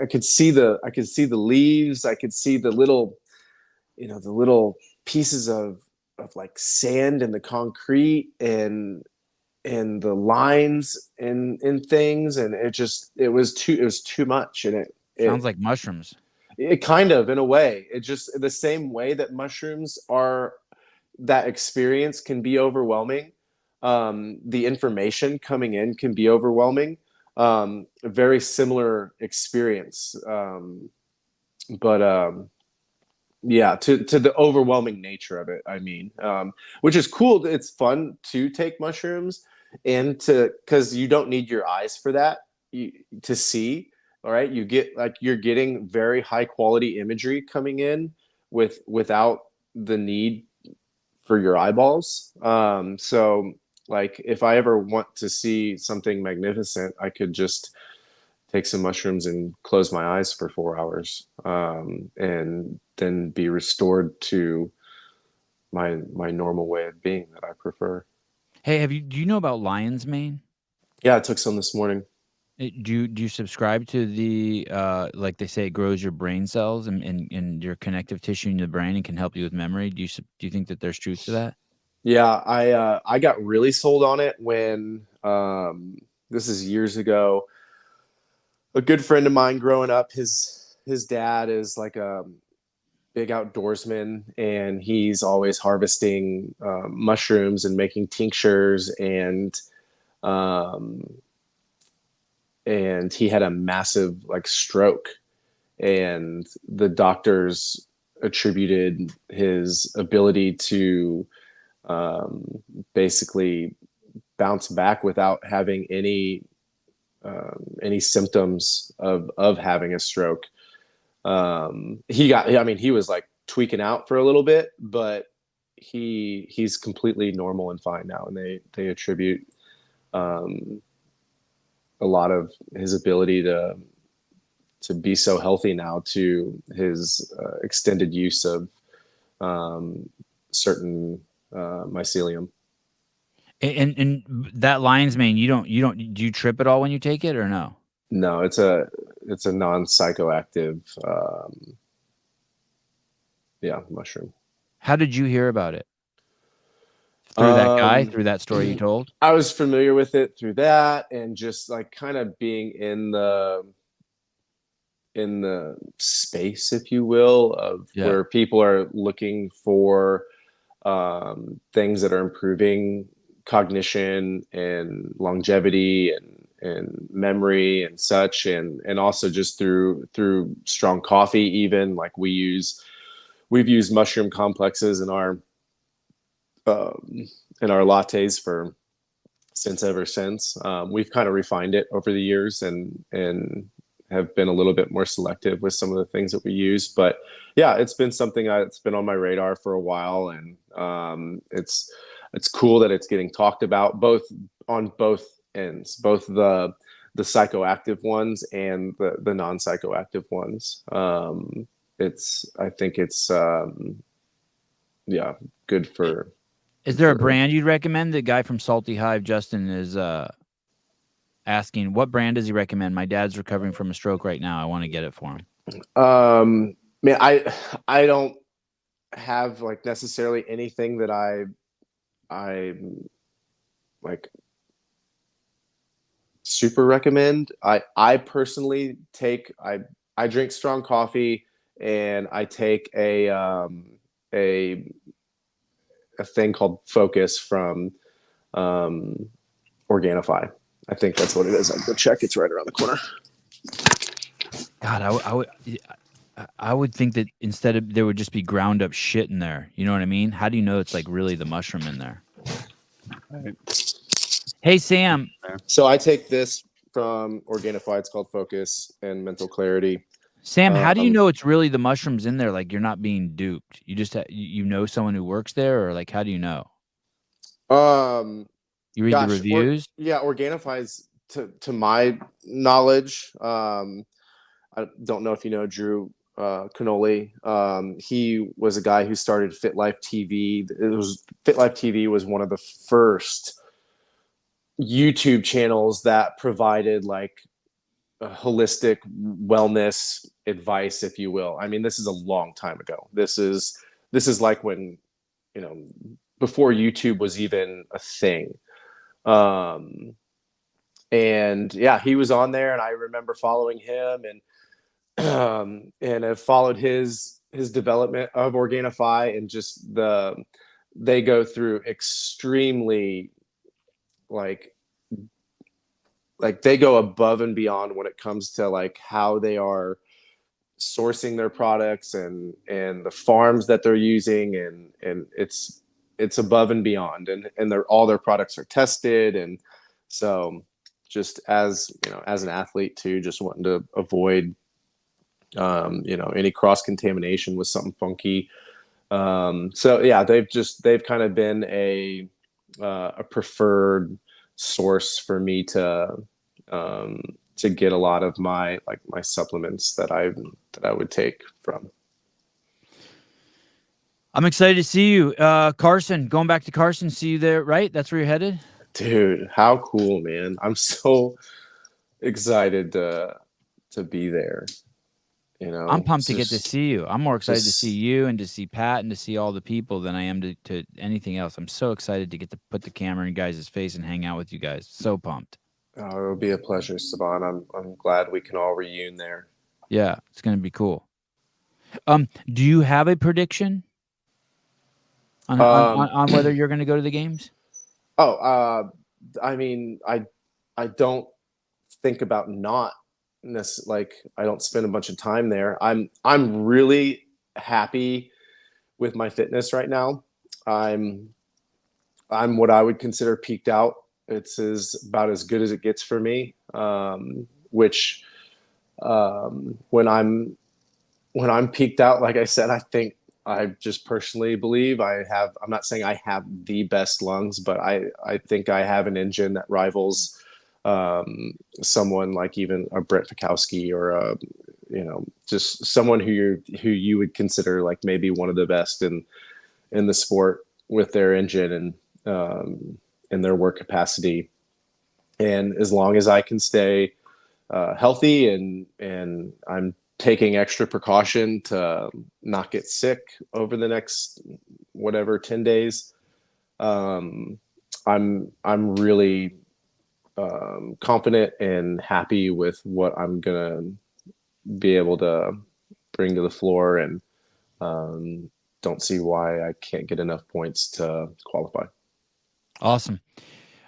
could see the leaves. I could see the little, the little pieces of like sand in the concrete and the lines in things, and it was too much, and Sounds like mushrooms. it kind of, in a way, it just the same way that mushrooms are, that experience can be overwhelming. The information coming in can be overwhelming. A very similar experience, but yeah, to the overwhelming nature of it, I mean, which is cool. It's fun to take mushrooms and because you don't need your eyes for that, to see. All right, you get you're getting very high quality imagery coming in without the need for your eyeballs. So like if I ever want to see something magnificent, I could just take some mushrooms and close my eyes for 4 hours, and then be restored to my normal way of being that I prefer. Hey, do you know about lion's mane? Yeah, I took some this morning. Do you subscribe to the like they say it grows your brain cells and your connective tissue in the brain and can help you with memory? Do you think that there's truth to that? Yeah, I got really sold on it when this is years ago. A good friend of mine growing up, his dad is like a big outdoorsman, and he's always harvesting mushrooms and making tinctures, um, and he had a massive stroke, and the doctors attributed his ability to basically bounce back without having any symptoms of having a stroke. He was like tweaking out for a little bit, but he's completely normal and fine now, and they attribute a lot of his ability to be so healthy now to his extended use of certain mycelium. And that lion's mane, you don't do you trip at all when you take it or no? No, it's a non-psychoactive mushroom. How did you hear about it? Through that guy, through that story you told? I was familiar with it through that, and just like kind of being in the the space, if you will, of where people are looking for things that are improving cognition and longevity and memory and such, and also just through strong coffee. Even like we've used mushroom complexes in our lattes ever since. We've kind of refined it over the years and have been a little bit more selective with some of the things that we use. But yeah, it's been something that's been on my radar for a while, and it's cool that it's getting talked about on both ends, both the psychoactive ones and the non-psychoactive ones. I think it's good for. Is there a brand you'd recommend? The guy from Salty Hive, Justin, is asking, what brand does he recommend? My dad's recovering from a stroke right now. I want to get it for him. Man, I don't have like necessarily anything that I like super recommend. I personally I drink strong coffee, and I take a thing called Focus from Organifi. I think that's what it is. I'll go check. It's right around the corner. God, I would think that instead of there would just be ground up shit in there. You know what I mean? How do you know it's like really the mushroom in there? Right. Hey, Sam. So I take this from Organifi. It's called Focus and Mental Clarity. Sam, how do you know it's really the mushrooms in there? Like you're not being duped. You just you know someone who works there, or like how do you know? You read the reviews? Organifi's to my knowledge. I don't know if you know Drew Canoli. He was a guy who started Fit Life TV. Fit Life TV was one of the first YouTube channels that provided like a holistic wellness advice, if you will. I mean, this is a long time ago. This is like when, before YouTube was even a thing. And yeah, he was on there, and I remember following him and I've followed his development of Organifi, and just they go through extremely like they go above and beyond when it comes to like how they are sourcing their products and the farms that they're using, and it's above and beyond, and all their products are tested. And so just as an athlete too, just wanting to avoid any cross contamination with something funky. So yeah, they've kind of been a preferred source for me to get a lot of my supplements that I would take from. I'm excited to see you, Carson. Going back to Carson, see you there, right? That's where you're headed, dude. How cool, man! I'm so excited to be there. I'm pumped to get to see you. I'm more excited to see you and to see Pat and to see all the people than I am to anything else. I'm so excited to get to put the camera in guys' face and hang out with you guys. So pumped. Oh, it'll be a pleasure, Sevan. I'm glad we can all reunion there. Yeah, it's gonna be cool. Do you have a prediction on whether you're gonna go to the games? I mean, I don't think about not. I don't spend a bunch of time there. I'm really happy with my fitness right now. I'm what I would consider peaked out. It's about as good as it gets for me. Which when I'm peaked out, like I said, I think I just personally believe I'm not saying I have the best lungs, but I think I have an engine that rivals someone like even a Brett Fikowski or just someone who you would consider like maybe one of the best in the sport with their engine and their work capacity. And as long as I can stay healthy and I'm taking extra precaution to not get sick over the next 10 days, I'm really confident and happy with what I'm gonna be able to bring to the floor, and don't see why I can't get enough points to qualify. Awesome.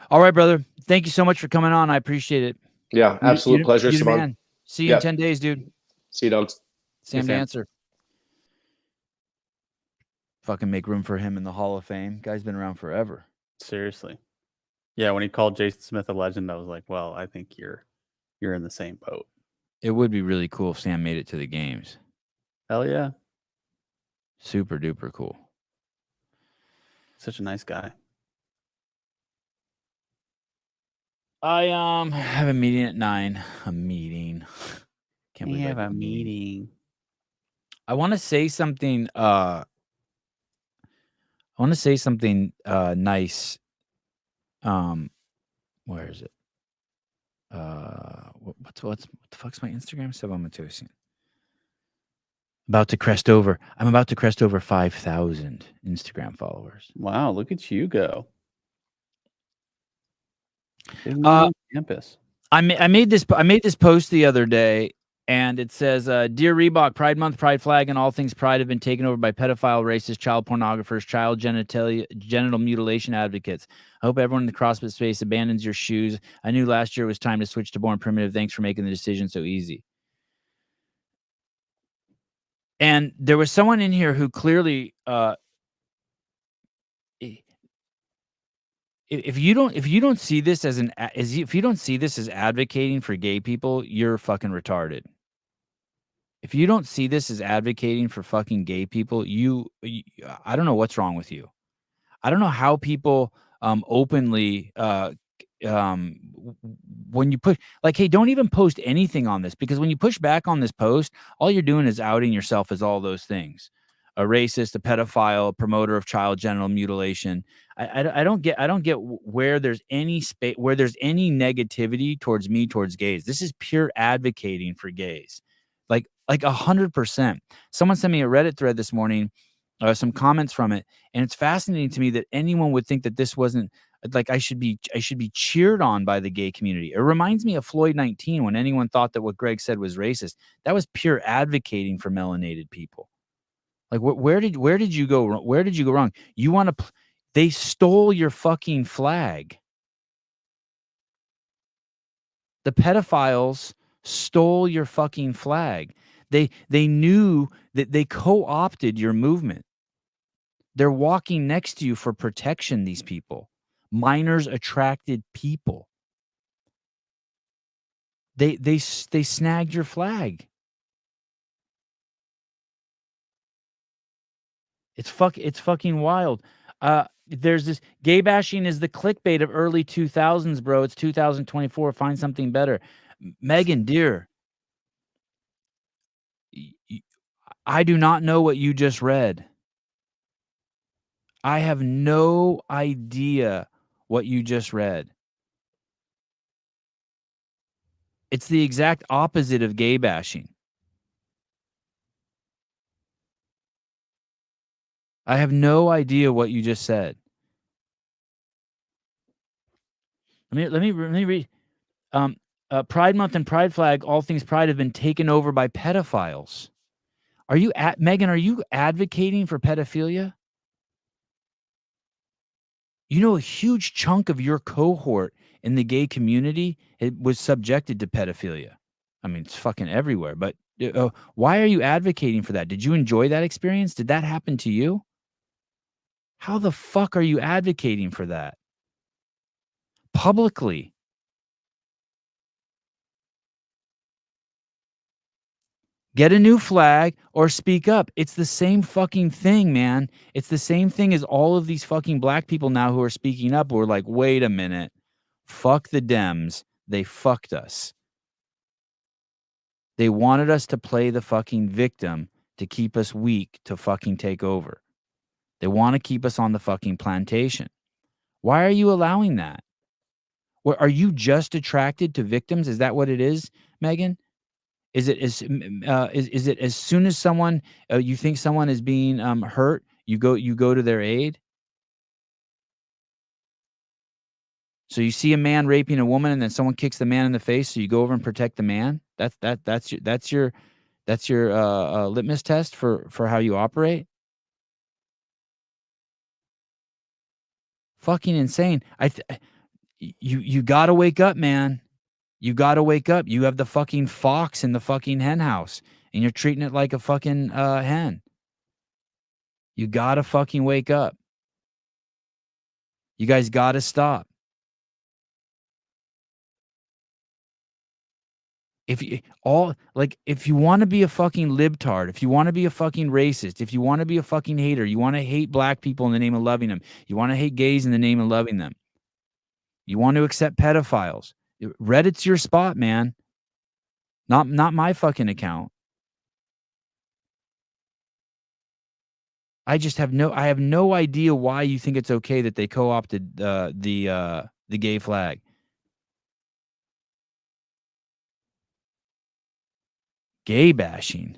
All right, brother. Thank you so much for coming on. I appreciate it. Yeah, absolute pleasure, You're the Sevan. man. See you in 10 days, dude. See you, dogs. Sam Dancer. Fucking make room for him in the Hall of Fame. Guy's been around forever. Seriously. Yeah, when he called Jason Smith a legend, I was like, well, I think you're in the same boat. It would be really cool if Sam made it to the games. Hell yeah. Super duper cool. Such a nice guy. I have a meeting at 9. A meeting. Can't believe I have a meeting. I want to say something. I want to say something nice. Where is it? What the fuck's my Instagram? Sevan Matosian. About to crest over. I'm about to crest over 5,000 Instagram followers. Wow, look at you go. Campus. I made this post the other day, and it says, "Dear Reebok, Pride Month, Pride Flag, and all things Pride have been taken over by pedophile, racist, child pornographers, child genital mutilation advocates. I hope everyone in the CrossFit space abandons your shoes. I knew last year it was time to switch to Born Primitive. Thanks for making the decision so easy." And there was someone in here who clearly, if you don't see this as if you don't see this as advocating for gay people, you're fucking retarded. If you don't see this as advocating for fucking gay people, I don't know what's wrong with you. I don't know how people openly when you push, like, hey, don't even post anything on this, because when you push back on this post, all you're doing is outing yourself as all those things: a racist, a pedophile, a promoter of child genital mutilation. I don't get where there's any space, where there's any negativity towards gays. This is pure advocating for gays, like 100%. Someone sent me a Reddit thread this morning, some comments from it, and it's fascinating to me that anyone would think that this wasn't like I should be cheered on by the gay community. It reminds me of Floyd 19, when anyone thought that what Greg said was racist. That was pure advocating for melanated people. Like, where did you go? Where did you go wrong? You want to? They stole your fucking flag. The pedophiles stole your fucking flag. They knew that they co-opted your movement. They're walking next to you for protection. These people, minors attracted people. They snagged your flag. It's fucking wild. There's this gay bashing is the clickbait of early 2000s, bro. It's 2024. Find something better. Megan, dear, I do not know what you just read. I have no idea what you just read. It's the exact opposite of gay bashing. I have no idea what you just said. Let me read. Pride Month and Pride Flag, all things Pride, have been taken over by pedophiles. Megan, are you advocating for pedophilia? You know, a huge chunk of your cohort in the gay community was subjected to pedophilia. I mean, it's fucking everywhere. But why are you advocating for that? Did you enjoy that experience? Did that happen to you? How the fuck are you advocating for that? Publicly. Get a new flag or speak up. It's the same fucking thing, man. It's the same thing as all of these fucking black people now who are speaking up. We're like, wait a minute. Fuck the Dems. They fucked us. They wanted us to play the fucking victim to keep us weak to fucking take over. They want to keep us on the fucking plantation. Why are you allowing that? Are you just attracted to victims? Is that what it is, Megan? Is it as soon as someone you think someone is being hurt, you go to their aid? So you see a man raping a woman, and then someone kicks the man in the face, so you go over and protect the man. That's your litmus test for how you operate. Fucking insane. You gotta wake up, man. You gotta wake up. You have the fucking fox in the fucking hen house, and you're treating it like a fucking hen. You gotta fucking wake up. You guys gotta stop. If you want to be a fucking libtard, if you want to be a fucking racist, if you want to be a fucking hater, you want to hate black people in the name of loving them, you want to hate gays in the name of loving them, you want to accept pedophiles, Reddit's your spot, man. Not my fucking account. I have no idea why you think it's okay that they co-opted the gay flag. Gay bashing.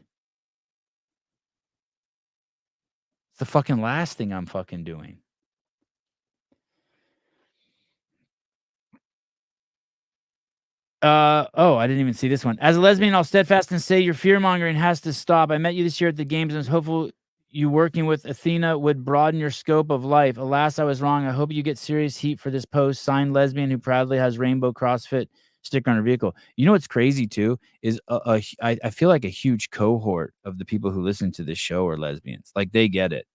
It's the fucking last thing I'm fucking doing. I didn't even see this one. As a lesbian, I'll steadfast and say your fear-mongering has to stop. I met you this year at the games and was hopeful you working with Athena would broaden your scope of life. Alas, I was wrong. I hope you get serious heat for this post. Signed, lesbian who proudly has rainbow CrossFit sticker on her vehicle. You know what's crazy too is I feel like a huge cohort of the people who listen to this show are lesbians. Like they get it.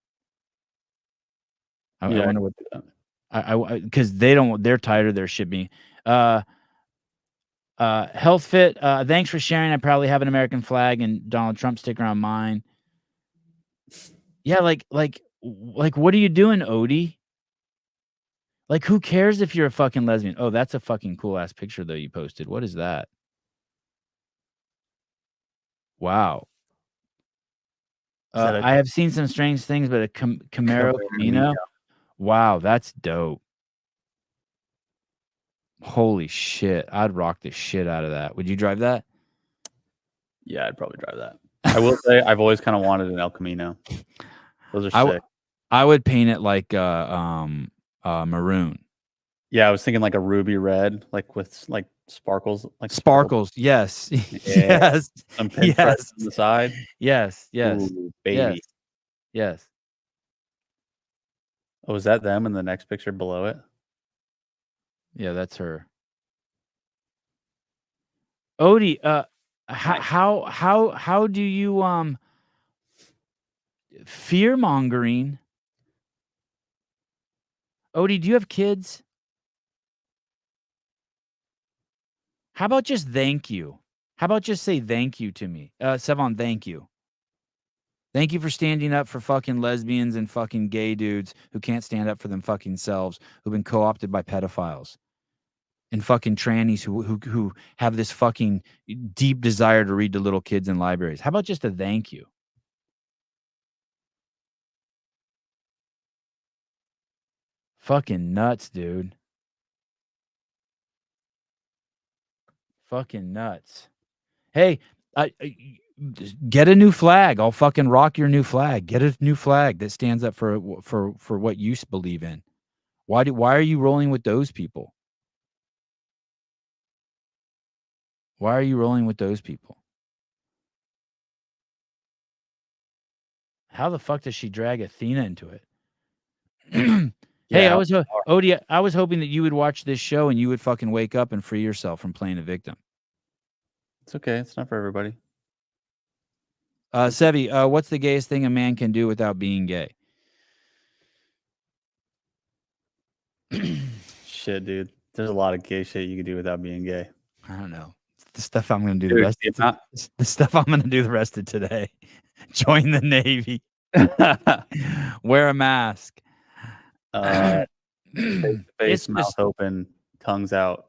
I wonder what because they're tired of their shipping. Health Fit, thanks for sharing. I probably have an American flag and Donald Trump sticker on mine. Yeah, like what are you doing, Odie? Like, who cares if you're a fucking lesbian? Oh, that's a fucking cool ass picture though you posted. What is that? Wow. I have seen some strange things, but a Camaro Camino. Wow, that's dope. Holy shit. I'd rock the shit out of that. Would you drive that? Yeah, I'd probably drive that. I will say I've always kind of wanted an El Camino. Those are sick. I would paint it like maroon. Yeah, I was thinking like a ruby red, like with like sparkles, like sparkles. Yes. Yeah. Yes. Some pinstripes on the side. Yes. Ooh, baby. Yes. Oh, is that them in the next picture below it? Yeah, that's her. Odie, how do you fear mongering? Odie, do you have kids? How about just thank you? How about just say thank you to me? Sevan, thank you. Thank you for standing up for fucking lesbians and fucking gay dudes who can't stand up for them fucking selves, who've been co-opted by pedophiles. And fucking trannies who have this fucking deep desire to read to little kids in libraries. How about just a thank you? Fucking nuts, dude. Fucking nuts. Hey, get a new flag. I'll fucking rock your new flag. Get a new flag that stands up for what you believe in. Why are you rolling with those people? Why are you rolling with those people? How the fuck does she drag Athena into it? Hey, Odie, I was hoping that you would watch this show and you would fucking wake up and free yourself from playing a victim. It's okay. It's not for everybody. Sevi, what's the gayest thing a man can do without being gay? Shit, dude. There's a lot of gay shit you can do without being gay. I don't know. The stuff I'm going to do the stuff I'm going to do the rest of today. Join the Navy. Wear a mask. Face, mouth open, tongues out.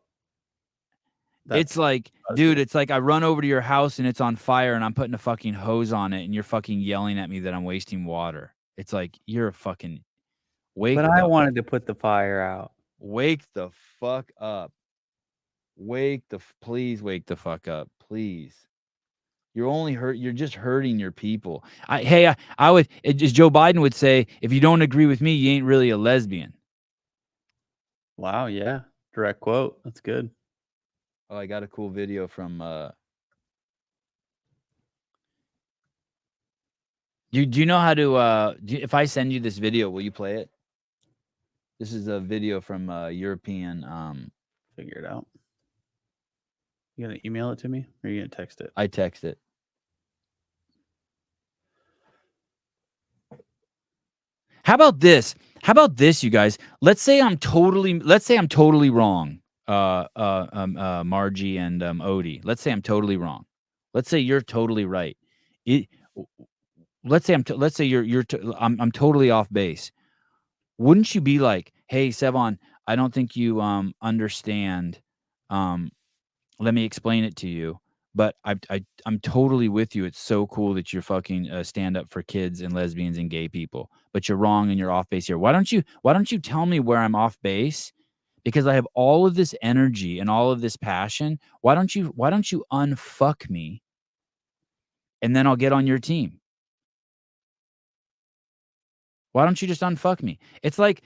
It's like, dude, it's like I run over to your house and it's on fire and I'm putting a fucking hose on it and you're fucking yelling at me that I'm wasting water. It's like, you're a fucking But I wanted to put the fire out. Wake the fuck up. Please wake the fuck up. Please. You're just hurting your people. I would, as Joe Biden would say, if you don't agree with me, you ain't really a lesbian. Wow, yeah. Direct quote. That's good. Oh, I got a cool video from. Do you know how to? If I send you this video, will you play it? This is a video from European. Figure it out. You gonna email it to me, or are you gonna text it? I text it. How about this? How about this, you guys? Let's say I'm totally wrong. Margie and Odie. Let's say I'm totally wrong. Let's say you're totally right. Let's say I'm totally off base. Wouldn't you be like, hey, Sevan, I don't think you understand. Let me explain it to you. But I'm totally with you. It's so cool that you're fucking stand up for kids and lesbians and gay people. But you're wrong and you're off base here. Why don't you tell me where I'm off base? Because I have all of this energy and all of this passion. Why don't you unfuck me? And then I'll get on your team. Why don't you just unfuck me? It's like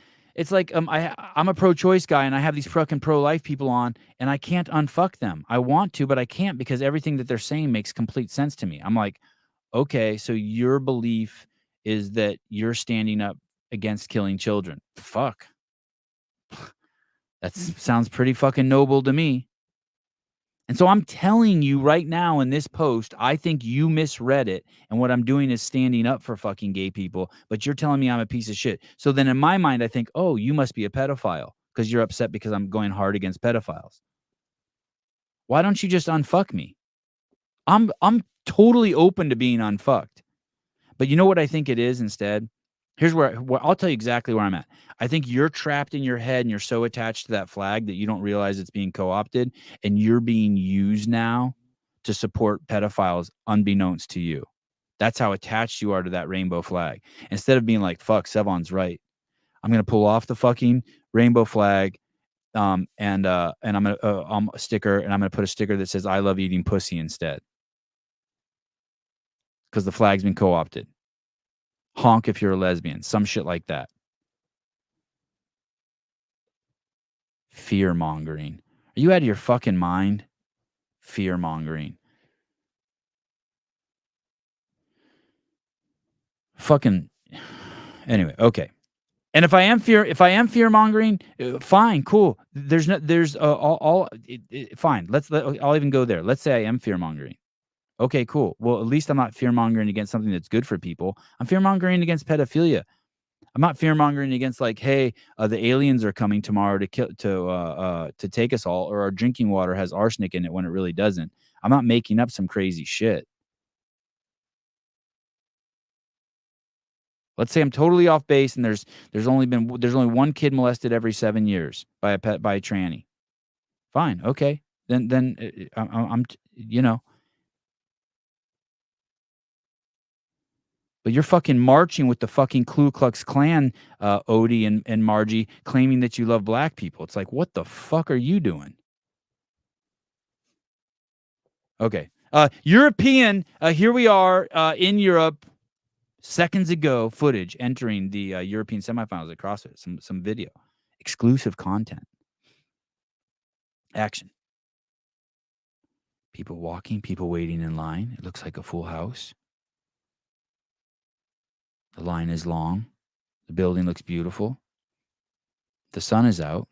I'm a pro-choice guy and I have these fucking pro-life people on and I can't unfuck them. I want to, but I can't because everything that they're saying makes complete sense to me. I'm like, okay, so your belief is that you're standing up against killing children. Fuck. That sounds pretty fucking noble to me. And so I'm telling you right now in this post, I think you misread it. And what I'm doing is standing up for fucking gay people. But you're telling me I'm a piece of shit. So then in my mind, I think, oh, you must be a pedophile because you're upset because I'm going hard against pedophiles. Why don't you just unfuck me? I'm totally open to being unfucked. But you know what I think it is instead? Here's where I'll tell you exactly where I'm at. I think you're trapped in your head and you're so attached to that flag that you don't realize it's being co-opted and you're being used now to support pedophiles unbeknownst to you. That's how attached you are to that rainbow flag. Instead of being like, fuck, Sevan's right. I'm going to pull off the fucking rainbow flag and I'm going to a sticker and I'm going to put a sticker that says I love eating pussy instead. Because the flag's been co-opted. Honk if you're a lesbian, some shit like that. Fear mongering. Are you out of your fucking mind? Fear mongering. Fucking. Anyway, okay. And if I am fear mongering, fine, cool. Fine. I'll even go there. Let's say I am fear mongering. Okay, cool. Well, at least I'm not fear mongering against something that's good for people. I'm fear mongering against pedophilia. I'm not fear mongering against like, hey, the aliens are coming tomorrow to take us all, or our drinking water has arsenic in it when it really doesn't. I'm not making up some crazy shit. Let's say I'm totally off base and there's only one kid molested every 7 years by a tranny. Fine, okay. Then I'm you know. But you're fucking marching with the fucking Ku Klux Klan, Odie and Margie, claiming that you love black people. It's like, what the fuck are you doing? Okay. European, here we are in Europe, seconds ago, footage entering the European semifinals at CrossFit. Some video. Exclusive content. Action. People walking, people waiting in line. It looks like a full house. The line is long. The building looks beautiful. The sun is out.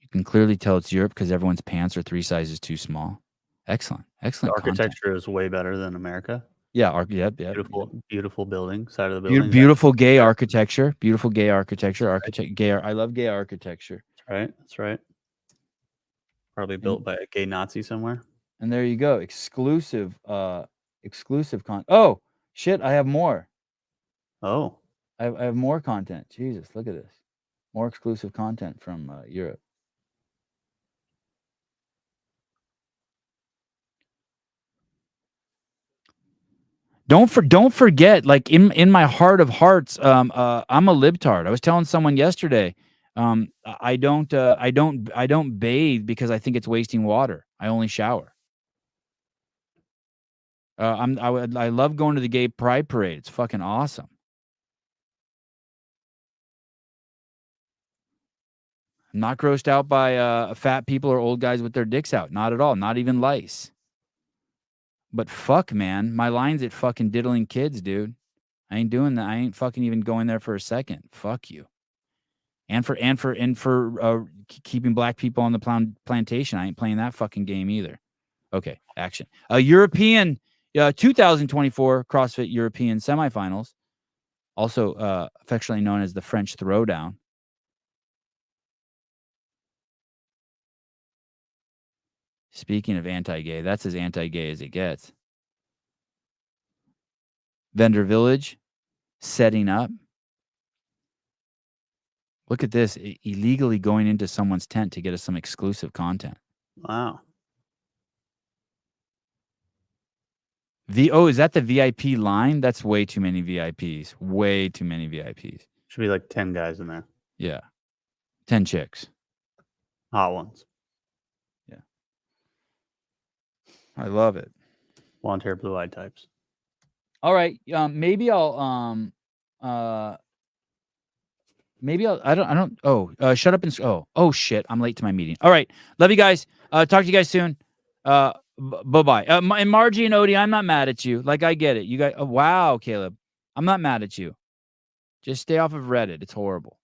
You can clearly tell it's Europe because everyone's pants are 3 sizes too small. Excellent. Excellent. The architecture is way better than America. Yeah. Beautiful building. Side of the building. Beautiful gay architecture. Beautiful gay architecture. I love gay architecture. That's right. Probably built by a gay Nazi somewhere. And there you go. Exclusive content. Oh, shit. I have more. Oh. I have more content. Jesus, look at this. More exclusive content from Europe. Don't forget, like in my heart of hearts, I'm a libtard. I was telling someone yesterday, I don't bathe because I think it's wasting water. I only shower. I love going to the gay pride parade. It's fucking awesome. I'm not grossed out by fat people or old guys with their dicks out. Not at all. Not even lice. But fuck, man. My line's at fucking diddling kids, dude. I ain't doing that. I ain't fucking even going there for a second. Fuck you. And for keeping black people on the plantation, I ain't playing that fucking game either. Okay, action. European 2024 CrossFit European semifinals, also affectionately known as the French Throwdown. Speaking of anti-gay, that's as anti-gay as it gets. Vendor Village setting up. Look at this, illegally going into someone's tent to get us some exclusive content. Wow. Is that the VIP line? That's way too many VIPs. Way too many VIPs. Should be like 10 guys in there. Yeah. 10 chicks. Hot ones. Yeah. I love it. Blonde hair, blue-eyed types. All right. Maybe I'll shut up and oh shit, I'm late to my meeting. All right. Love you guys. Talk to you guys soon. Bye-bye. And Margie and Odie, I'm not mad at you. Like, I get it. You guys, wow, Caleb. I'm not mad at you. Just stay off of Reddit. It's horrible.